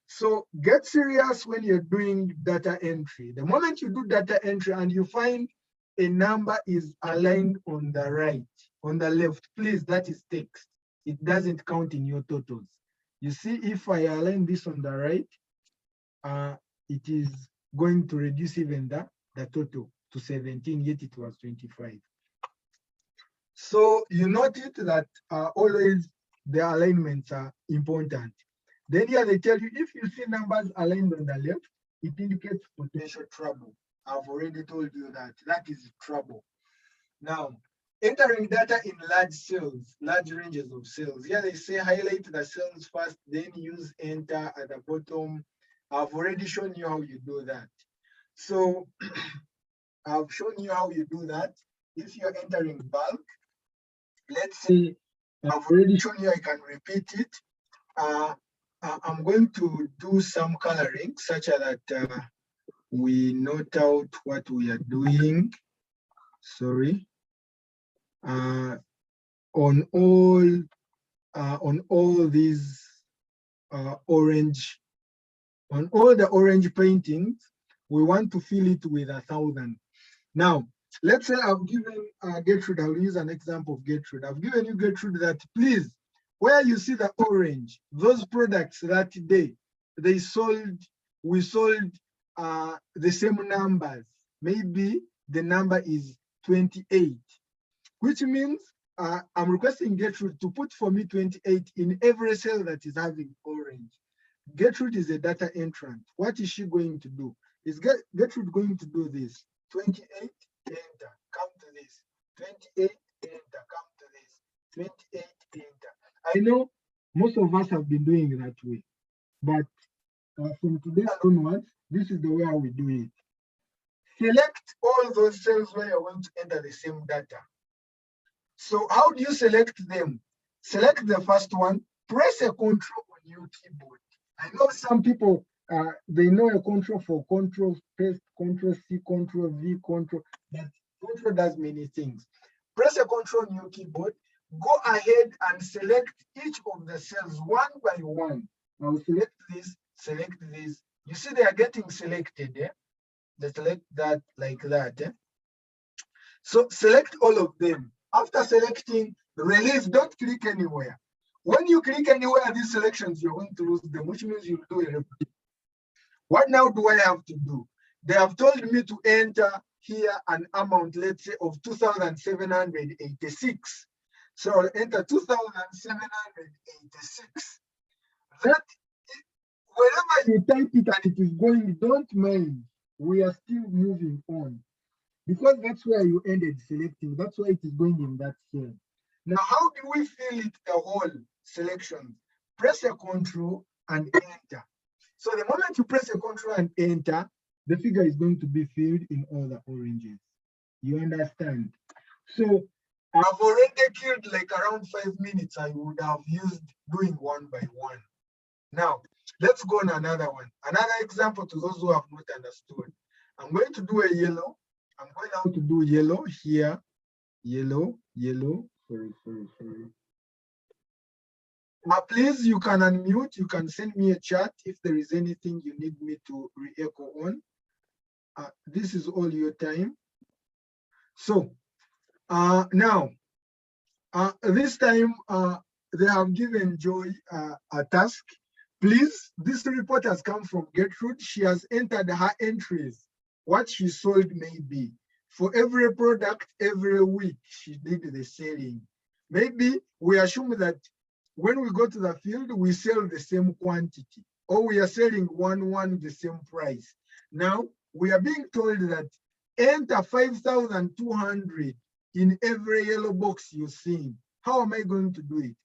So get serious when you're doing data entry. The moment you do data entry and you find a number is aligned on the right, on the left, please, that is text. It doesn't count in your totals. You see, if I align this on the right, it is going to reduce even the total to 17, yet it was 25. So you noted that always the alignments are important. Then here they tell you, if you see numbers aligned on the left, it indicates potential trouble. I've already told you that. That is trouble. Now, entering data in large cells, large ranges of cells. Here they say highlight the cells first, then use enter at the bottom. I've already shown you how you do that. So I've shown you how you do that. If you're entering bulk, let's say I've already shown you, I can repeat it. I'm going to do some coloring such that we note out what we are doing. Sorry. On all these orange, on all the orange paintings, we want to fill it with 1,000. Now, let's say I've given Gertrude, I'll use an example of Gertrude. I've given you Gertrude that please Where you see the orange, those products that day they sold, we sold the same numbers. Maybe the number is 28, which means I'm requesting Gertrude to put for me 28 in every cell that is having orange. Gertrude is a data entrant. What is she going to do? Is Gertrude going to do this? 28, enter, come to this. 28, enter, come to this. 28, enter. I know most of us have been doing it that way, but from today onwards, this is the way we do it. Select all those cells where you're going to enter the same data. So how do you select them? Select the first one, press a control on your keyboard. I know some people, they know a control for control paste, control C, control V, control, but control does many things. Press a control on your keyboard, go ahead and select each of the cells one by one. Now select this, select this. You see they are getting selected, eh? They select that like that. Eh? So select all of them. After selecting, release, don't click anywhere. When you click anywhere, these selections, you're going to lose them, which means you'll do a repeat. What now do I have to do? They have told me to enter here an amount, let's say, of 2,786. So I'll enter 2,786. That, wherever you type it and it is going, don't mind. We are still moving on. Because that's where you ended selecting. That's why it is going in that cell. Now, how do we fill it, the whole selection? Press a control and enter. So the moment you press a control and enter, the figure is going to be filled in all the oranges. You understand? So I've already killed like around 5 minutes. I would have used doing one by one. Now, let's go on another one. Another example to those who have not understood. I'm going to do a yellow. I'm going now to do yellow here. Yellow, yellow. Sorry. Please, you can unmute. You can send me a chat if there is anything you need me to re-echo on. This is all your time. So now, this time they have given Joy a task. Please, this report has come from Gertrude. She has entered her entries, what she sold maybe. For every product, every week, she did the selling. Maybe we assume that when we go to the field, we sell the same quantity, or we are selling one the same price. Now, we are being told that enter 5,200 in every yellow box you're seeing. How am I going to do it?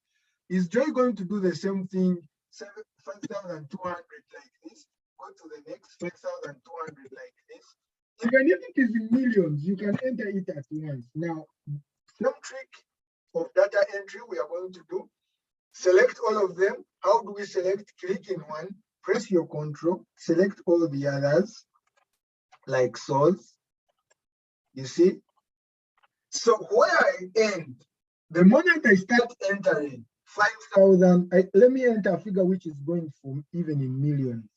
Is Joy going to do the same thing, 5,200 like this? Go to the next 5,200 like this. Even if it is in millions, you can enter it at once. Now, some trick of data entry we are going to do. Select all of them. How do we select? Click in one, press your control, select all the others, like source. You see? So where I end, the moment I start entering 5,000, let me enter a figure which is going from even in millions.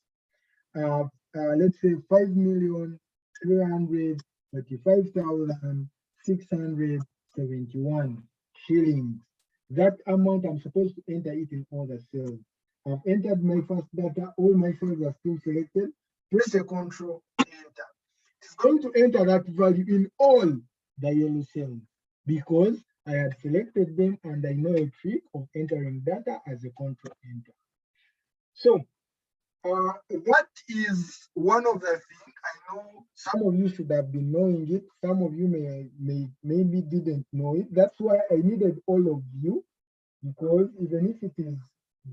Let's say 5,335,671 shillings. That amount I'm supposed to enter it in all the cells. I've entered my first data, all my cells are still selected. Press a control, enter. It's going to enter that value in all the yellow cells because I had selected them and I know a trick of entering data as a control enter. So that is one of the things. I know some of you should have been knowing it. Some of you maybe didn't know it. That's why I needed all of you, because even if it is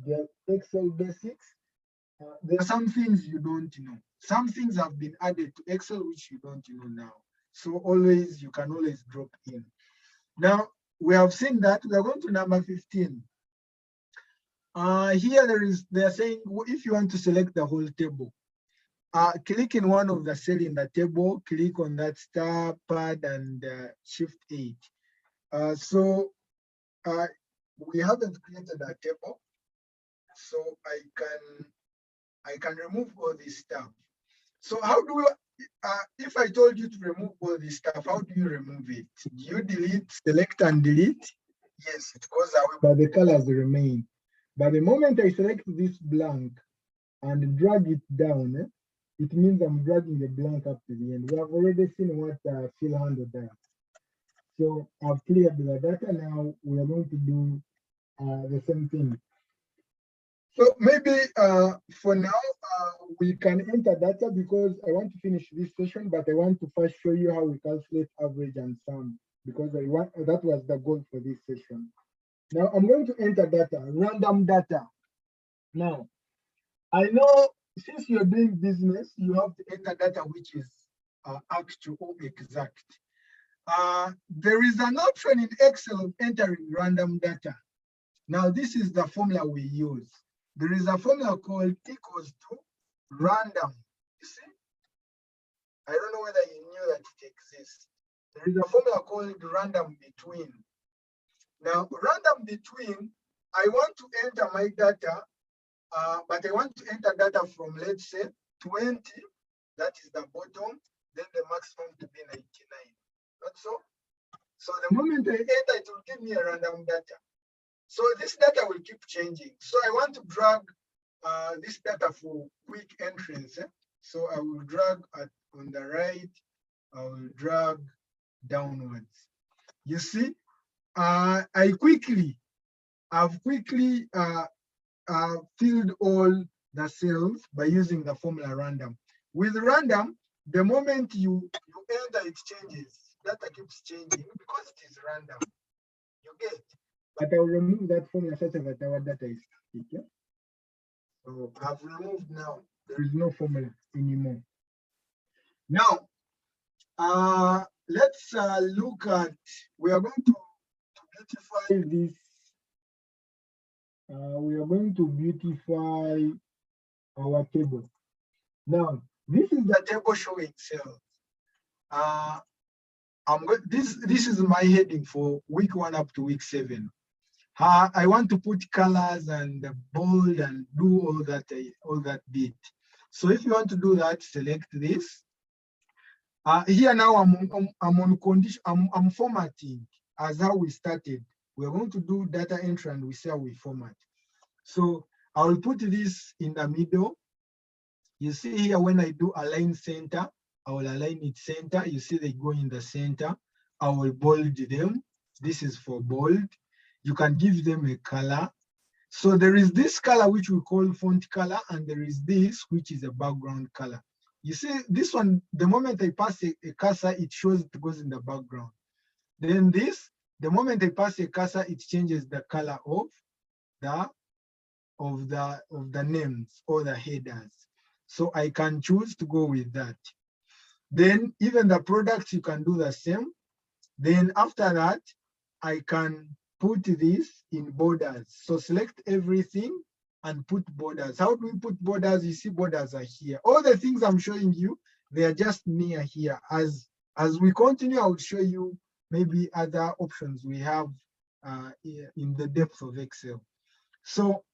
the Excel basics, there are some things you don't know. Some things have been added to Excel which you don't know now. So always, you can always drop in. Now, we have seen that. We are going to number 15. Here they're saying if you want to select the whole table, click in one of the cell in the table, click on that star pad and shift 8. So we haven't created a table, so I can remove all this stuff. So how do we, if I told you to remove all this stuff, how do you remove it? Do you delete, select and delete? Yes, it goes away, but the colors remain. But the moment I select this blank and drag it down, it means I'm dragging the blank up to the end. We have already seen what fill handle does. So I've cleared the data. Now we are going to do the same thing. So maybe for now, we can enter data because I want to finish this session, but I want to first show you how we calculate average and sum because that was the goal for this session. Now I'm going to enter data, random data. Now, I know since you're doing business, you have to enter data which is actual or exact. There is an option in Excel of entering random data. Now, this is the formula we use. There is a formula called equals to random. You see? I don't know whether you knew that it exists. There is a formula called random between. Now, random between, I want to enter my data, but I want to enter data from, let's say, 20, that is the bottom, then the maximum to be 99. Not so? So the moment I enter, it will give me a random data. So this data will keep changing. So I want to drag this data for quick entrance. So I will drag on the right, I will drag downwards. You see, I've quickly filled all the cells by using the formula random. With random, the moment you enter, it changes. Data keeps changing because it is random. You get. But I will remove that formula such that our data is static. Yeah? So I've removed now. There is no formula anymore. Now, let's look at, we are going to beautify this. We are going to beautify our table. Now, this is the table showing cells. This is my heading for week 1 up to week 7. I want to put colors and bold and do all that bit. So if you want to do that, select this. Here now I'm on condition. I'm formatting as how we started. We're going to do data entry and we say we format. So I will put this in the middle. You see here when I do align center, I will align it center. You see they go in the center. I will bold them. This is for bold. You can give them a color. So there is this color which we call font color, and there is this which is a background color. You see this one, the moment I pass a cursor, it shows it goes in the background. Then this, the moment I pass a cursor, it changes the color of the names or the headers. So I can choose to go with that. Then even the products, you can do the same. Then after that, I can put this in borders. So select everything and put borders. How do we put borders? You see borders are here. All the things I'm showing you, they are just near here. As we continue, I will show you maybe other options we have in the depth of Excel. So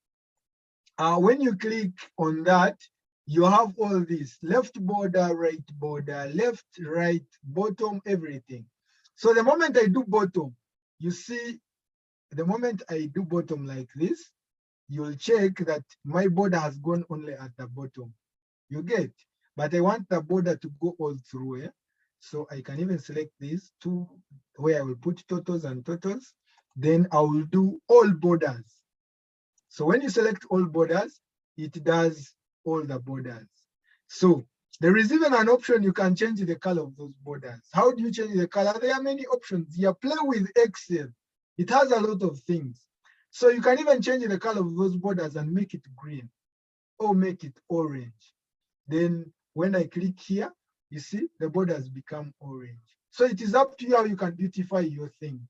when you click on that, you have all this: left border, right border, left, right, bottom, everything. So the moment I do bottom, you see, the moment I do bottom like this, you'll check that my border has gone only at the bottom. You get, but I want the border to go all through. So I can even select this to where I will put totals and totals. Then I will do all borders. So when you select all borders, it does all the borders. So there is even an option you can change the color of those borders. How do you change the color? There are many options. You play with Excel. It has a lot of things. So you can even change the color of those borders and make it green or make it orange. Then when I click here, you see the borders become orange. So it is up to you how you can beautify your things.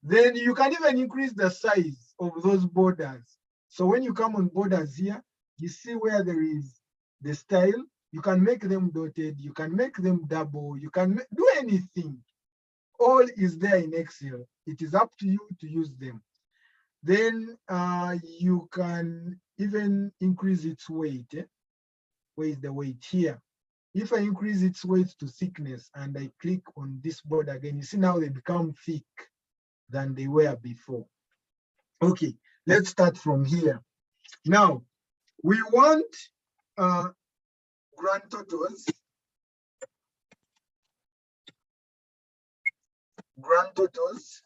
Then you can even increase the size of those borders. So when you come on borders here, you see where there is the style, you can make them dotted, you can make them double, you can do anything. All is there in Excel. It is up to you to use them. Then you can even increase its weight. Where is the weight here? If I increase its weight to thickness and I click on this border again, you see now they become thick. than they were before. Okay, let's start from here. Now, we want grand totals. Grand totals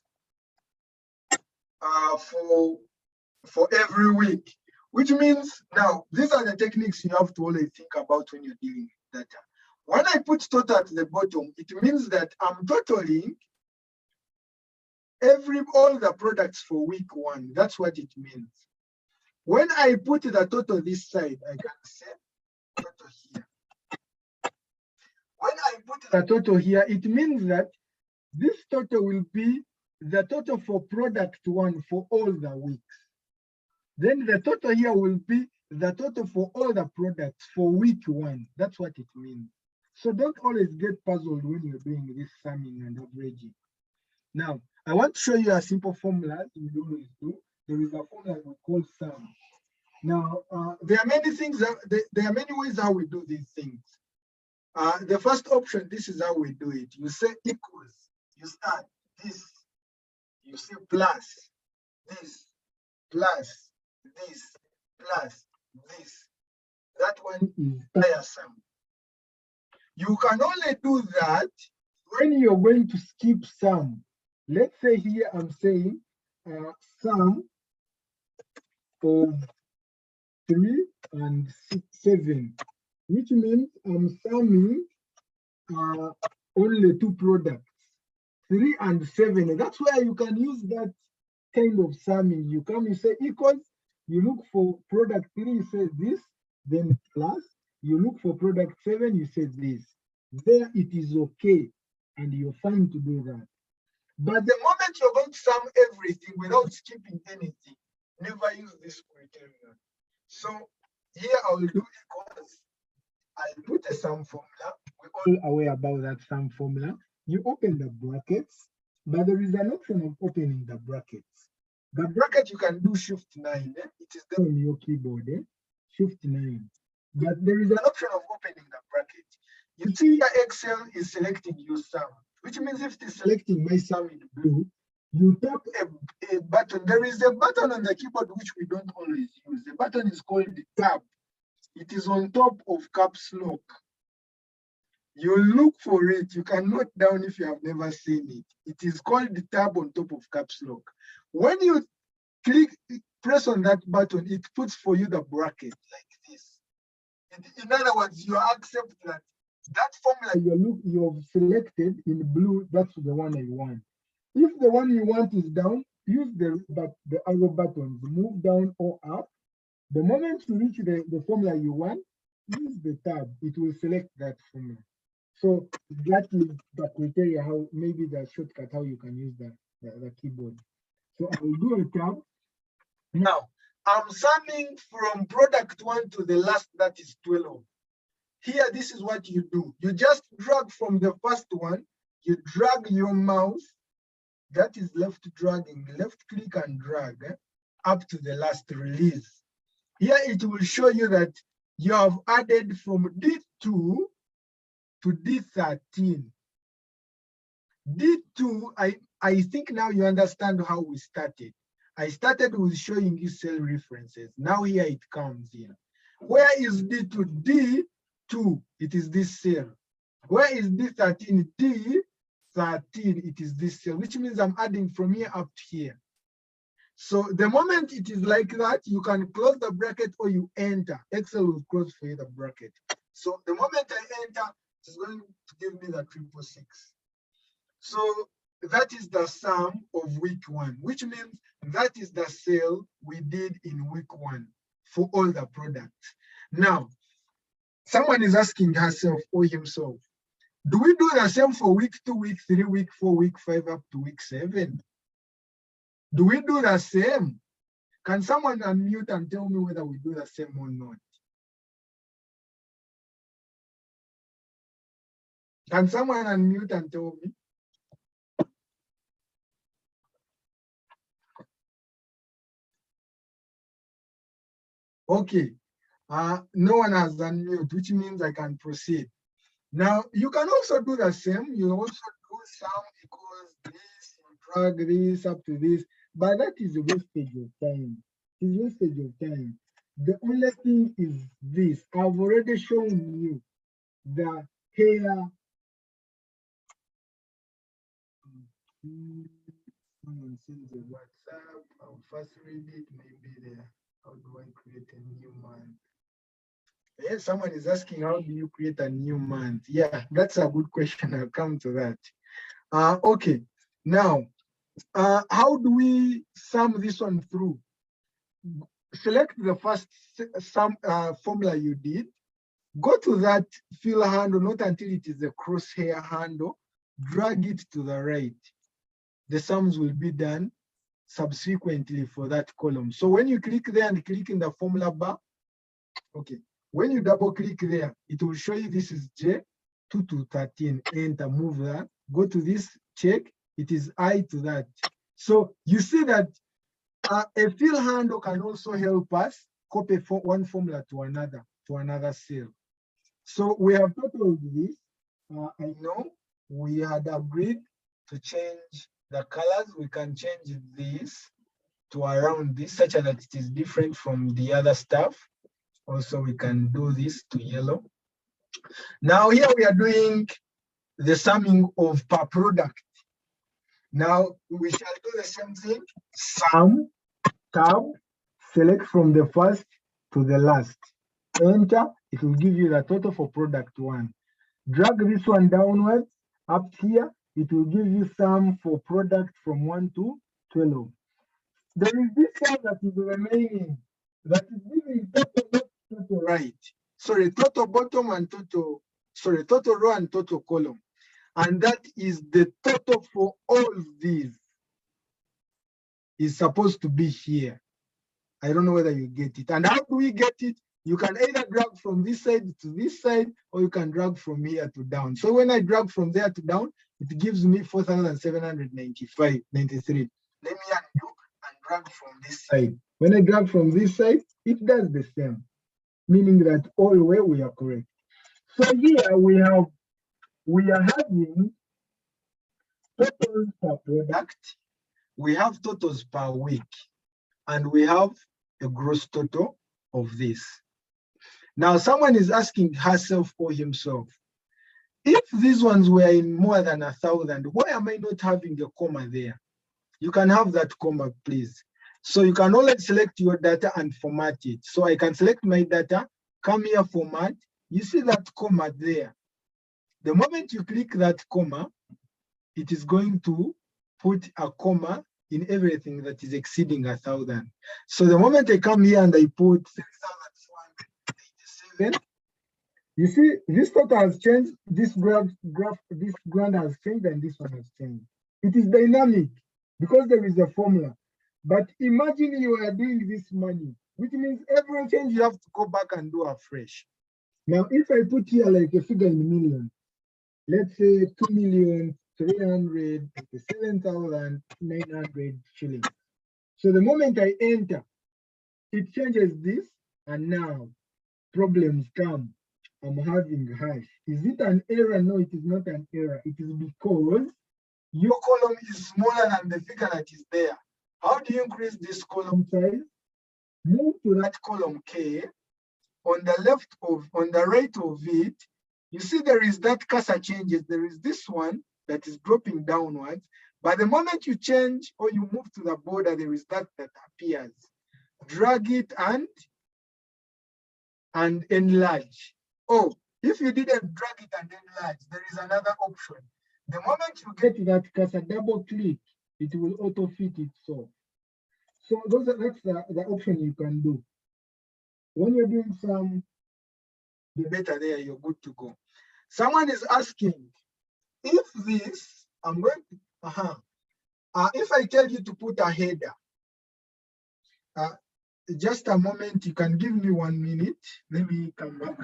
for every week, which means now these are the techniques you have to always think about when you're dealing with data. When I put total at the bottom, it means that I'm totaling all the products for week 1. That's what it means. When I put the total this side, I can say total here. When I put the total here, it means that this total will be the total for product 1 for all the weeks. Then the total here will be the total for all the products for week 1. That's what it means. So don't always get puzzled when you're doing this summing and averaging. Now, I want to show you a simple formula you always do. There is a formula we call sum. Now, there are many things, there are many ways how we do these things. The first option, this is how we do it. You say equals, you start this, you say plus this, plus this, plus this. That one is tiresome. You can only do that when you're going to skip sum. Let's say here I'm saying sum of 3 and 7, which means I'm summing only 2 products, 3 and 7. That's where you can use that kind of summing. You come, you say equals, you look for product 3, you say this, then plus, you look for product 7, you say this. There it is okay, and you're fine to do that. But the moment you're going to sum everything without skipping anything, never use this criterion. So here I will do equals. I'll put a sum formula. We're all aware about that sum formula. You open the brackets, but there is an option of opening the brackets. The bracket you can do Shift 9. It is there on your keyboard. Shift 9. But there is an option of opening the bracket. You see here Excel is selecting your sum, which means if it is selecting my sum in blue, you tap a button. There is a button on the keyboard which we don't always use. The button is called the tab. It is on top of caps lock. You look for it. You can note down if you have never seen it. It is called the tab on top of caps lock. When you press on that button, it puts for you the bracket like this. In other words, you accept that formula you've selected in blue, that's the one I want. If the one you want is down, use the arrow buttons, move down or up. The moment you reach the formula you want, use the tab, it will select that formula. So that is the criteria, how maybe the shortcut, how you can use the keyboard. So I will do a tab. Now, I'm summing from product 1 to the last, that is 12. Here, this is what you do. You just drag from the first one, you drag your mouse, that is left dragging, left click and drag up to the last release. Here it will show you that you have added from D2 to D13. D2, I think now you understand how we started. I started with showing you cell references. Now here it comes here. Where is D2? D2, it is this cell. Where is D13? D13, it is this cell, which means I'm adding from here up to here. So the moment it is like that, you can close the bracket or you enter. Excel will close for you the bracket. So the moment I enter, it's going to give me the 666. So that is the sum of week 1, which means that is the sale we did in week 1 for all the products. Now, someone is asking herself or himself, do we do the same for week 2, week 3, week 4, week 5 up to week 7? Do we do the same? Can someone unmute and tell me whether we do the same or not? Can someone unmute and tell me? Okay, no one has unmute, which means I can proceed. Now, you can also do the same. You also do sum equals this in drag this up to this, but that is a wastage of time. It's wastage of time. The only thing is this. I've already shown you the hair. Someone sends a WhatsApp. I'll first read it. Maybe there. How do I create a new month? Yes, someone is asking, how do you create a new month? Yeah, that's a good question. I'll come to that. Okay. Now, how do we sum this one through? Select the first sum formula you did. Go to that fill handle, not until it is a crosshair handle. Drag it to the right. The sums will be done subsequently for that column. So when you click there and click in the formula bar, okay, when you double click there, it will show you this is J 2 to 13. Enter, move that. Go to this, check. It is I to that. So you see that a fill handle can also help us copy one formula to another cell. So we have totaled this. I know we had agreed to change the colors. We can change this to around this such that it is different from the other stuff. Also, we can do this to yellow. Now here we are doing the summing of per product. Now we shall do the same thing. Sum, tab, select from the first to the last. Enter, it will give you the total for product one. Drag this one downwards, up here, it will give you sum for product from 1 to 12. There is this one that is remaining, that is giving total right. Sorry, total bottom and total, sorry, total row and total column. And that is the total for all these. Is supposed to be here. I don't know whether you get it. And how do we get it? You can either drag from this side to this side, or you can drag from here to down. So when I drag from there to down, it gives me 4,793. Let me undo and drag from this side. When I drag from this side, it does the same, meaning that all the way we are correct. So here we are having totals per product, we have totals per week, and we have a gross total of this. Now, someone is asking herself or himself, if these ones were in more than 1,000, why am I not having a comma there? You can have that comma, please. So you can always select your data and format it. So I can select my data, come here, format. You see that comma there. The moment you click that comma, it is going to put a comma in everything that is exceeding 1,000. So the moment I come here and I put 6,487, you see this total has changed, this graph, this graph has changed, and this one has changed. It is dynamic because there is a formula. But imagine you are doing this manually, which means every change you have to go back and do afresh. Now, if I put here like a figure in millions, let's say 2,387,900 shillings. So the moment I enter, it changes this, and now problems come. I'm having hash. Is it an error? No, it is not an error. It is because your column is smaller than the figure that is there. How do you increase this column size? Move to that column K. On the right of it, you see there is that cursor changes. There is this one that is dropping downwards. But the moment you change or you move to the border, there is that appears. Drag it and enlarge. Oh, if you didn't drag it and enlarge, there is another option. The moment you get that cursor, double click, it will auto fit itself. So that's the option you can do. When you're doing some, the better there, you're good to go. Someone is asking, if this, I'm going to, if I tell you to put a header, just a moment, you can give me 1 minute. Let me come back.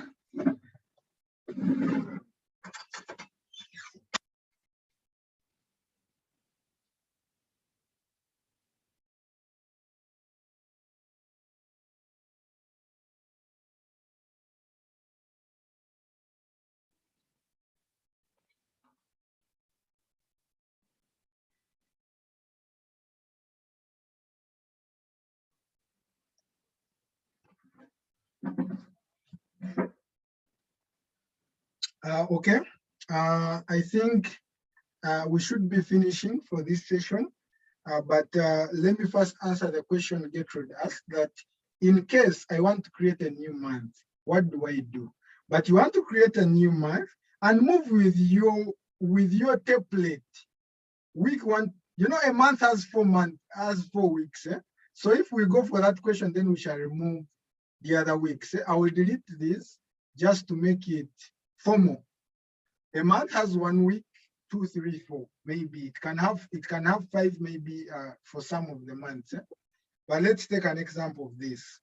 Okay, I think we should be finishing for this session. But let me first answer the question Gertrude asked, that in case I want to create a new month, what do I do? But you want to create a new month and move with your template. Week one, you know, a month has 4 weeks. So if we go for that question, then we shall remove the other weeks. I will delete this just to make it formal. A month has 1 week, 2, 3, 4. Maybe it can have 5, maybe for some of the months. But let's take an example of this.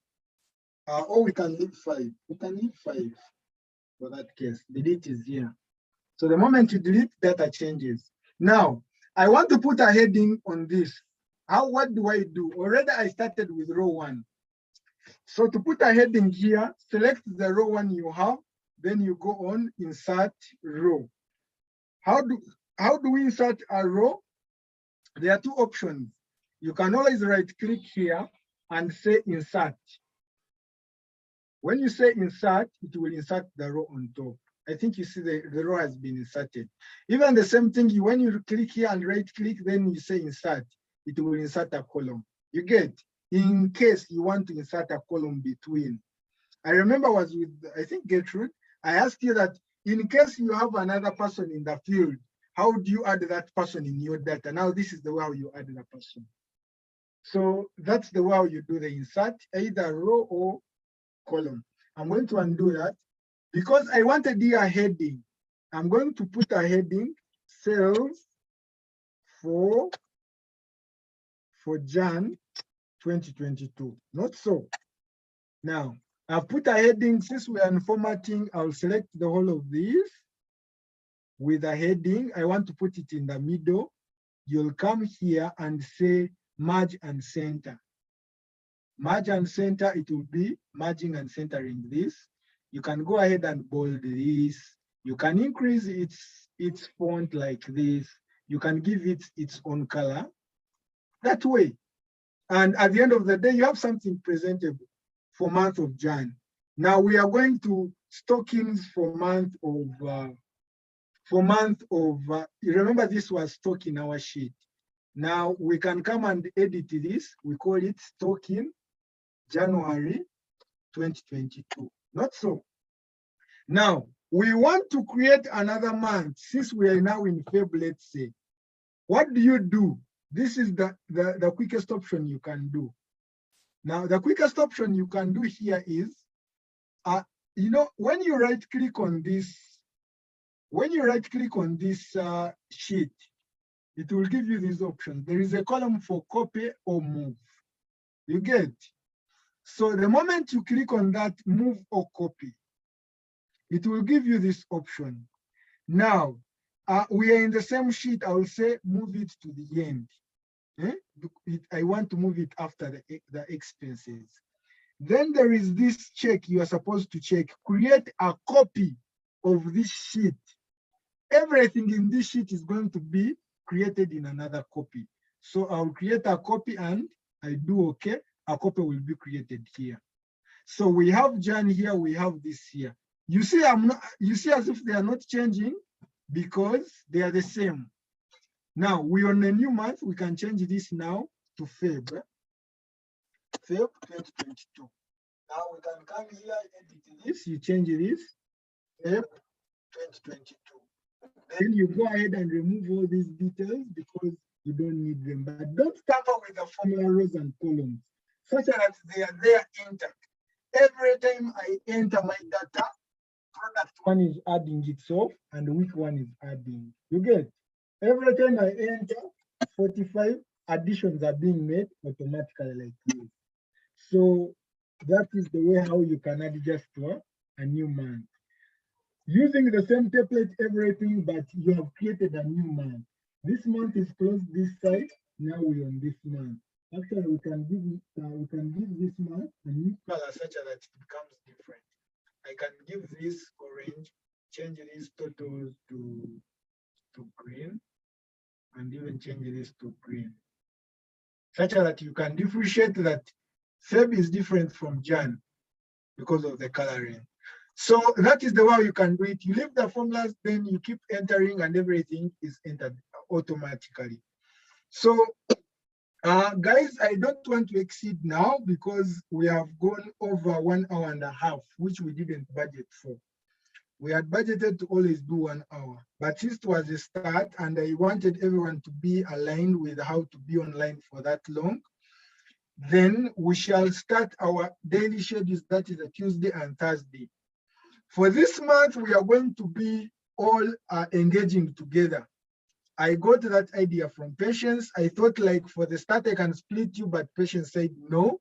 Or we can leave 5. We can leave 5 for that case. Delete is here. So the moment you delete, data changes. Now, I want to put a heading on this. What do I do? Already I started with row 1. So to put a heading here, select the row 1 you have, then you go on insert row. How do we insert a row? There are 2 options. You can always right click here and say insert. When you say insert, it will insert the row on top. I think you see the row has been inserted. Even the same thing, when you click here and right click, then you say insert, it will insert a column. You get, in case you want to insert a column between. I remember I was with, I think, Gertrude. I asked you that in case you have another person in the field, how do you add that person in your data? Now this is the way how you add the person. So that's the way how you do the insert, either row or column. I'm going to undo that. Because I wanted here a heading, I'm going to put a heading, sales for Jan 2022. Not so. Now, I've put a heading. Since we are in formatting, I'll select the whole of this with a heading. I want to put it in the middle. You'll come here and say merge and center. Merge and center, it will be merging and centering this. You can go ahead and bold this. You can increase its font like this. You can give it its own color that way. And at the end of the day, you have something presentable for month of Jan. Now we are going to stockings for month of, remember this was stock in our sheet. Now we can come and edit this. We call it stocking January 2022. Not so. Now, we want to create another month since we are now in February, let's say. What do you do? This is the quickest option you can do. Now, the quickest option you can do here is, you know, when you right click on this, sheet, it will give you these options. There is a column for copy or move. You get? So the moment you click on that, move or copy, it will give you this option. Now, we are in the same sheet. I will say move it to the end. I want to move it after the expenses. Then there is this check you are supposed to check. Create a copy of this sheet. Everything in this sheet is going to be created in another copy. So I'll create a copy and I do okay. A copy will be created here. So we have Jan here, we have this here. You see, you see as if they are not changing because they are the same. Now we're on a new month. We can change this now to Feb 2022. Now we can come here, edit this, you change this, Feb 2022. Then you go ahead and remove all these details because you don't need them. But don't tamper with the formula rows and columns, such that they are there intact. Every time I enter my data, product 1 is adding itself and week 1 is adding. You get? Every time I enter 45, additions are being made automatically like this. So that is the way how you can add just to a new month. Using the same template, everything, but you have created a new month. This month is closed this side. Now we're on this month. Actually, we can give this month a new color such that it becomes different. I can give this orange, change these totals to green, and even change this to green, such that you can differentiate that Feb is different from Jan. because of the coloring. So that is the way you can do it. You leave the formulas, then you keep entering and everything is entered automatically. So guys, I don't want to exceed now because we have gone over 1 hour and a half, which we didn't budget for. We had budgeted to always do 1 hour, but since it was a start and I wanted everyone to be aligned with how to be online for that long, then we shall start our daily schedules, that is a Tuesday and Thursday. For this month, we are going to be all engaging together. I got that idea from Patience. I thought like for the start, I can split you, but Patience said no.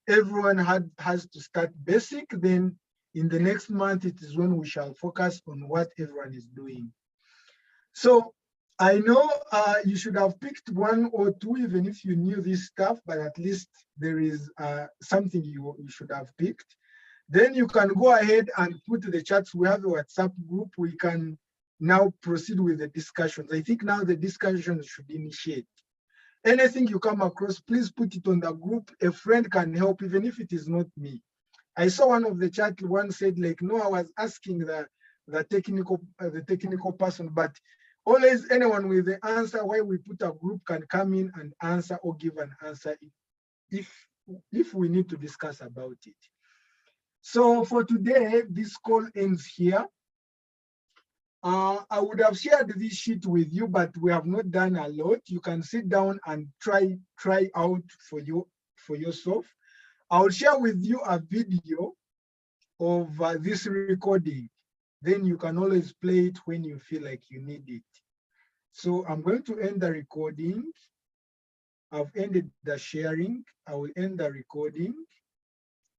Everyone has to start basic. Then in the next month, it is when we shall focus on what everyone is doing. So I know you should have picked 1 or 2, even if you knew this stuff, but at least there is something you should have picked. Then you can go ahead and put the chats. We have a WhatsApp group. We can now proceed with the discussions. I think now the discussions should initiate. Anything you come across, please put it on the group. A friend can help, even if it is not me. I saw one of the chat, one said like, no, I was asking the technical person, but always anyone with the answer, why we put a group can come in and answer or give an answer if we need to discuss about it. So for today, this call ends here. I would have shared this sheet with you, but we have not done a lot. You can sit down and try out for yourself. I'll share with you a video of this recording. Then you can always play it when you feel like you need it. So I'm going to end the recording. I've ended the sharing. I will end the recording.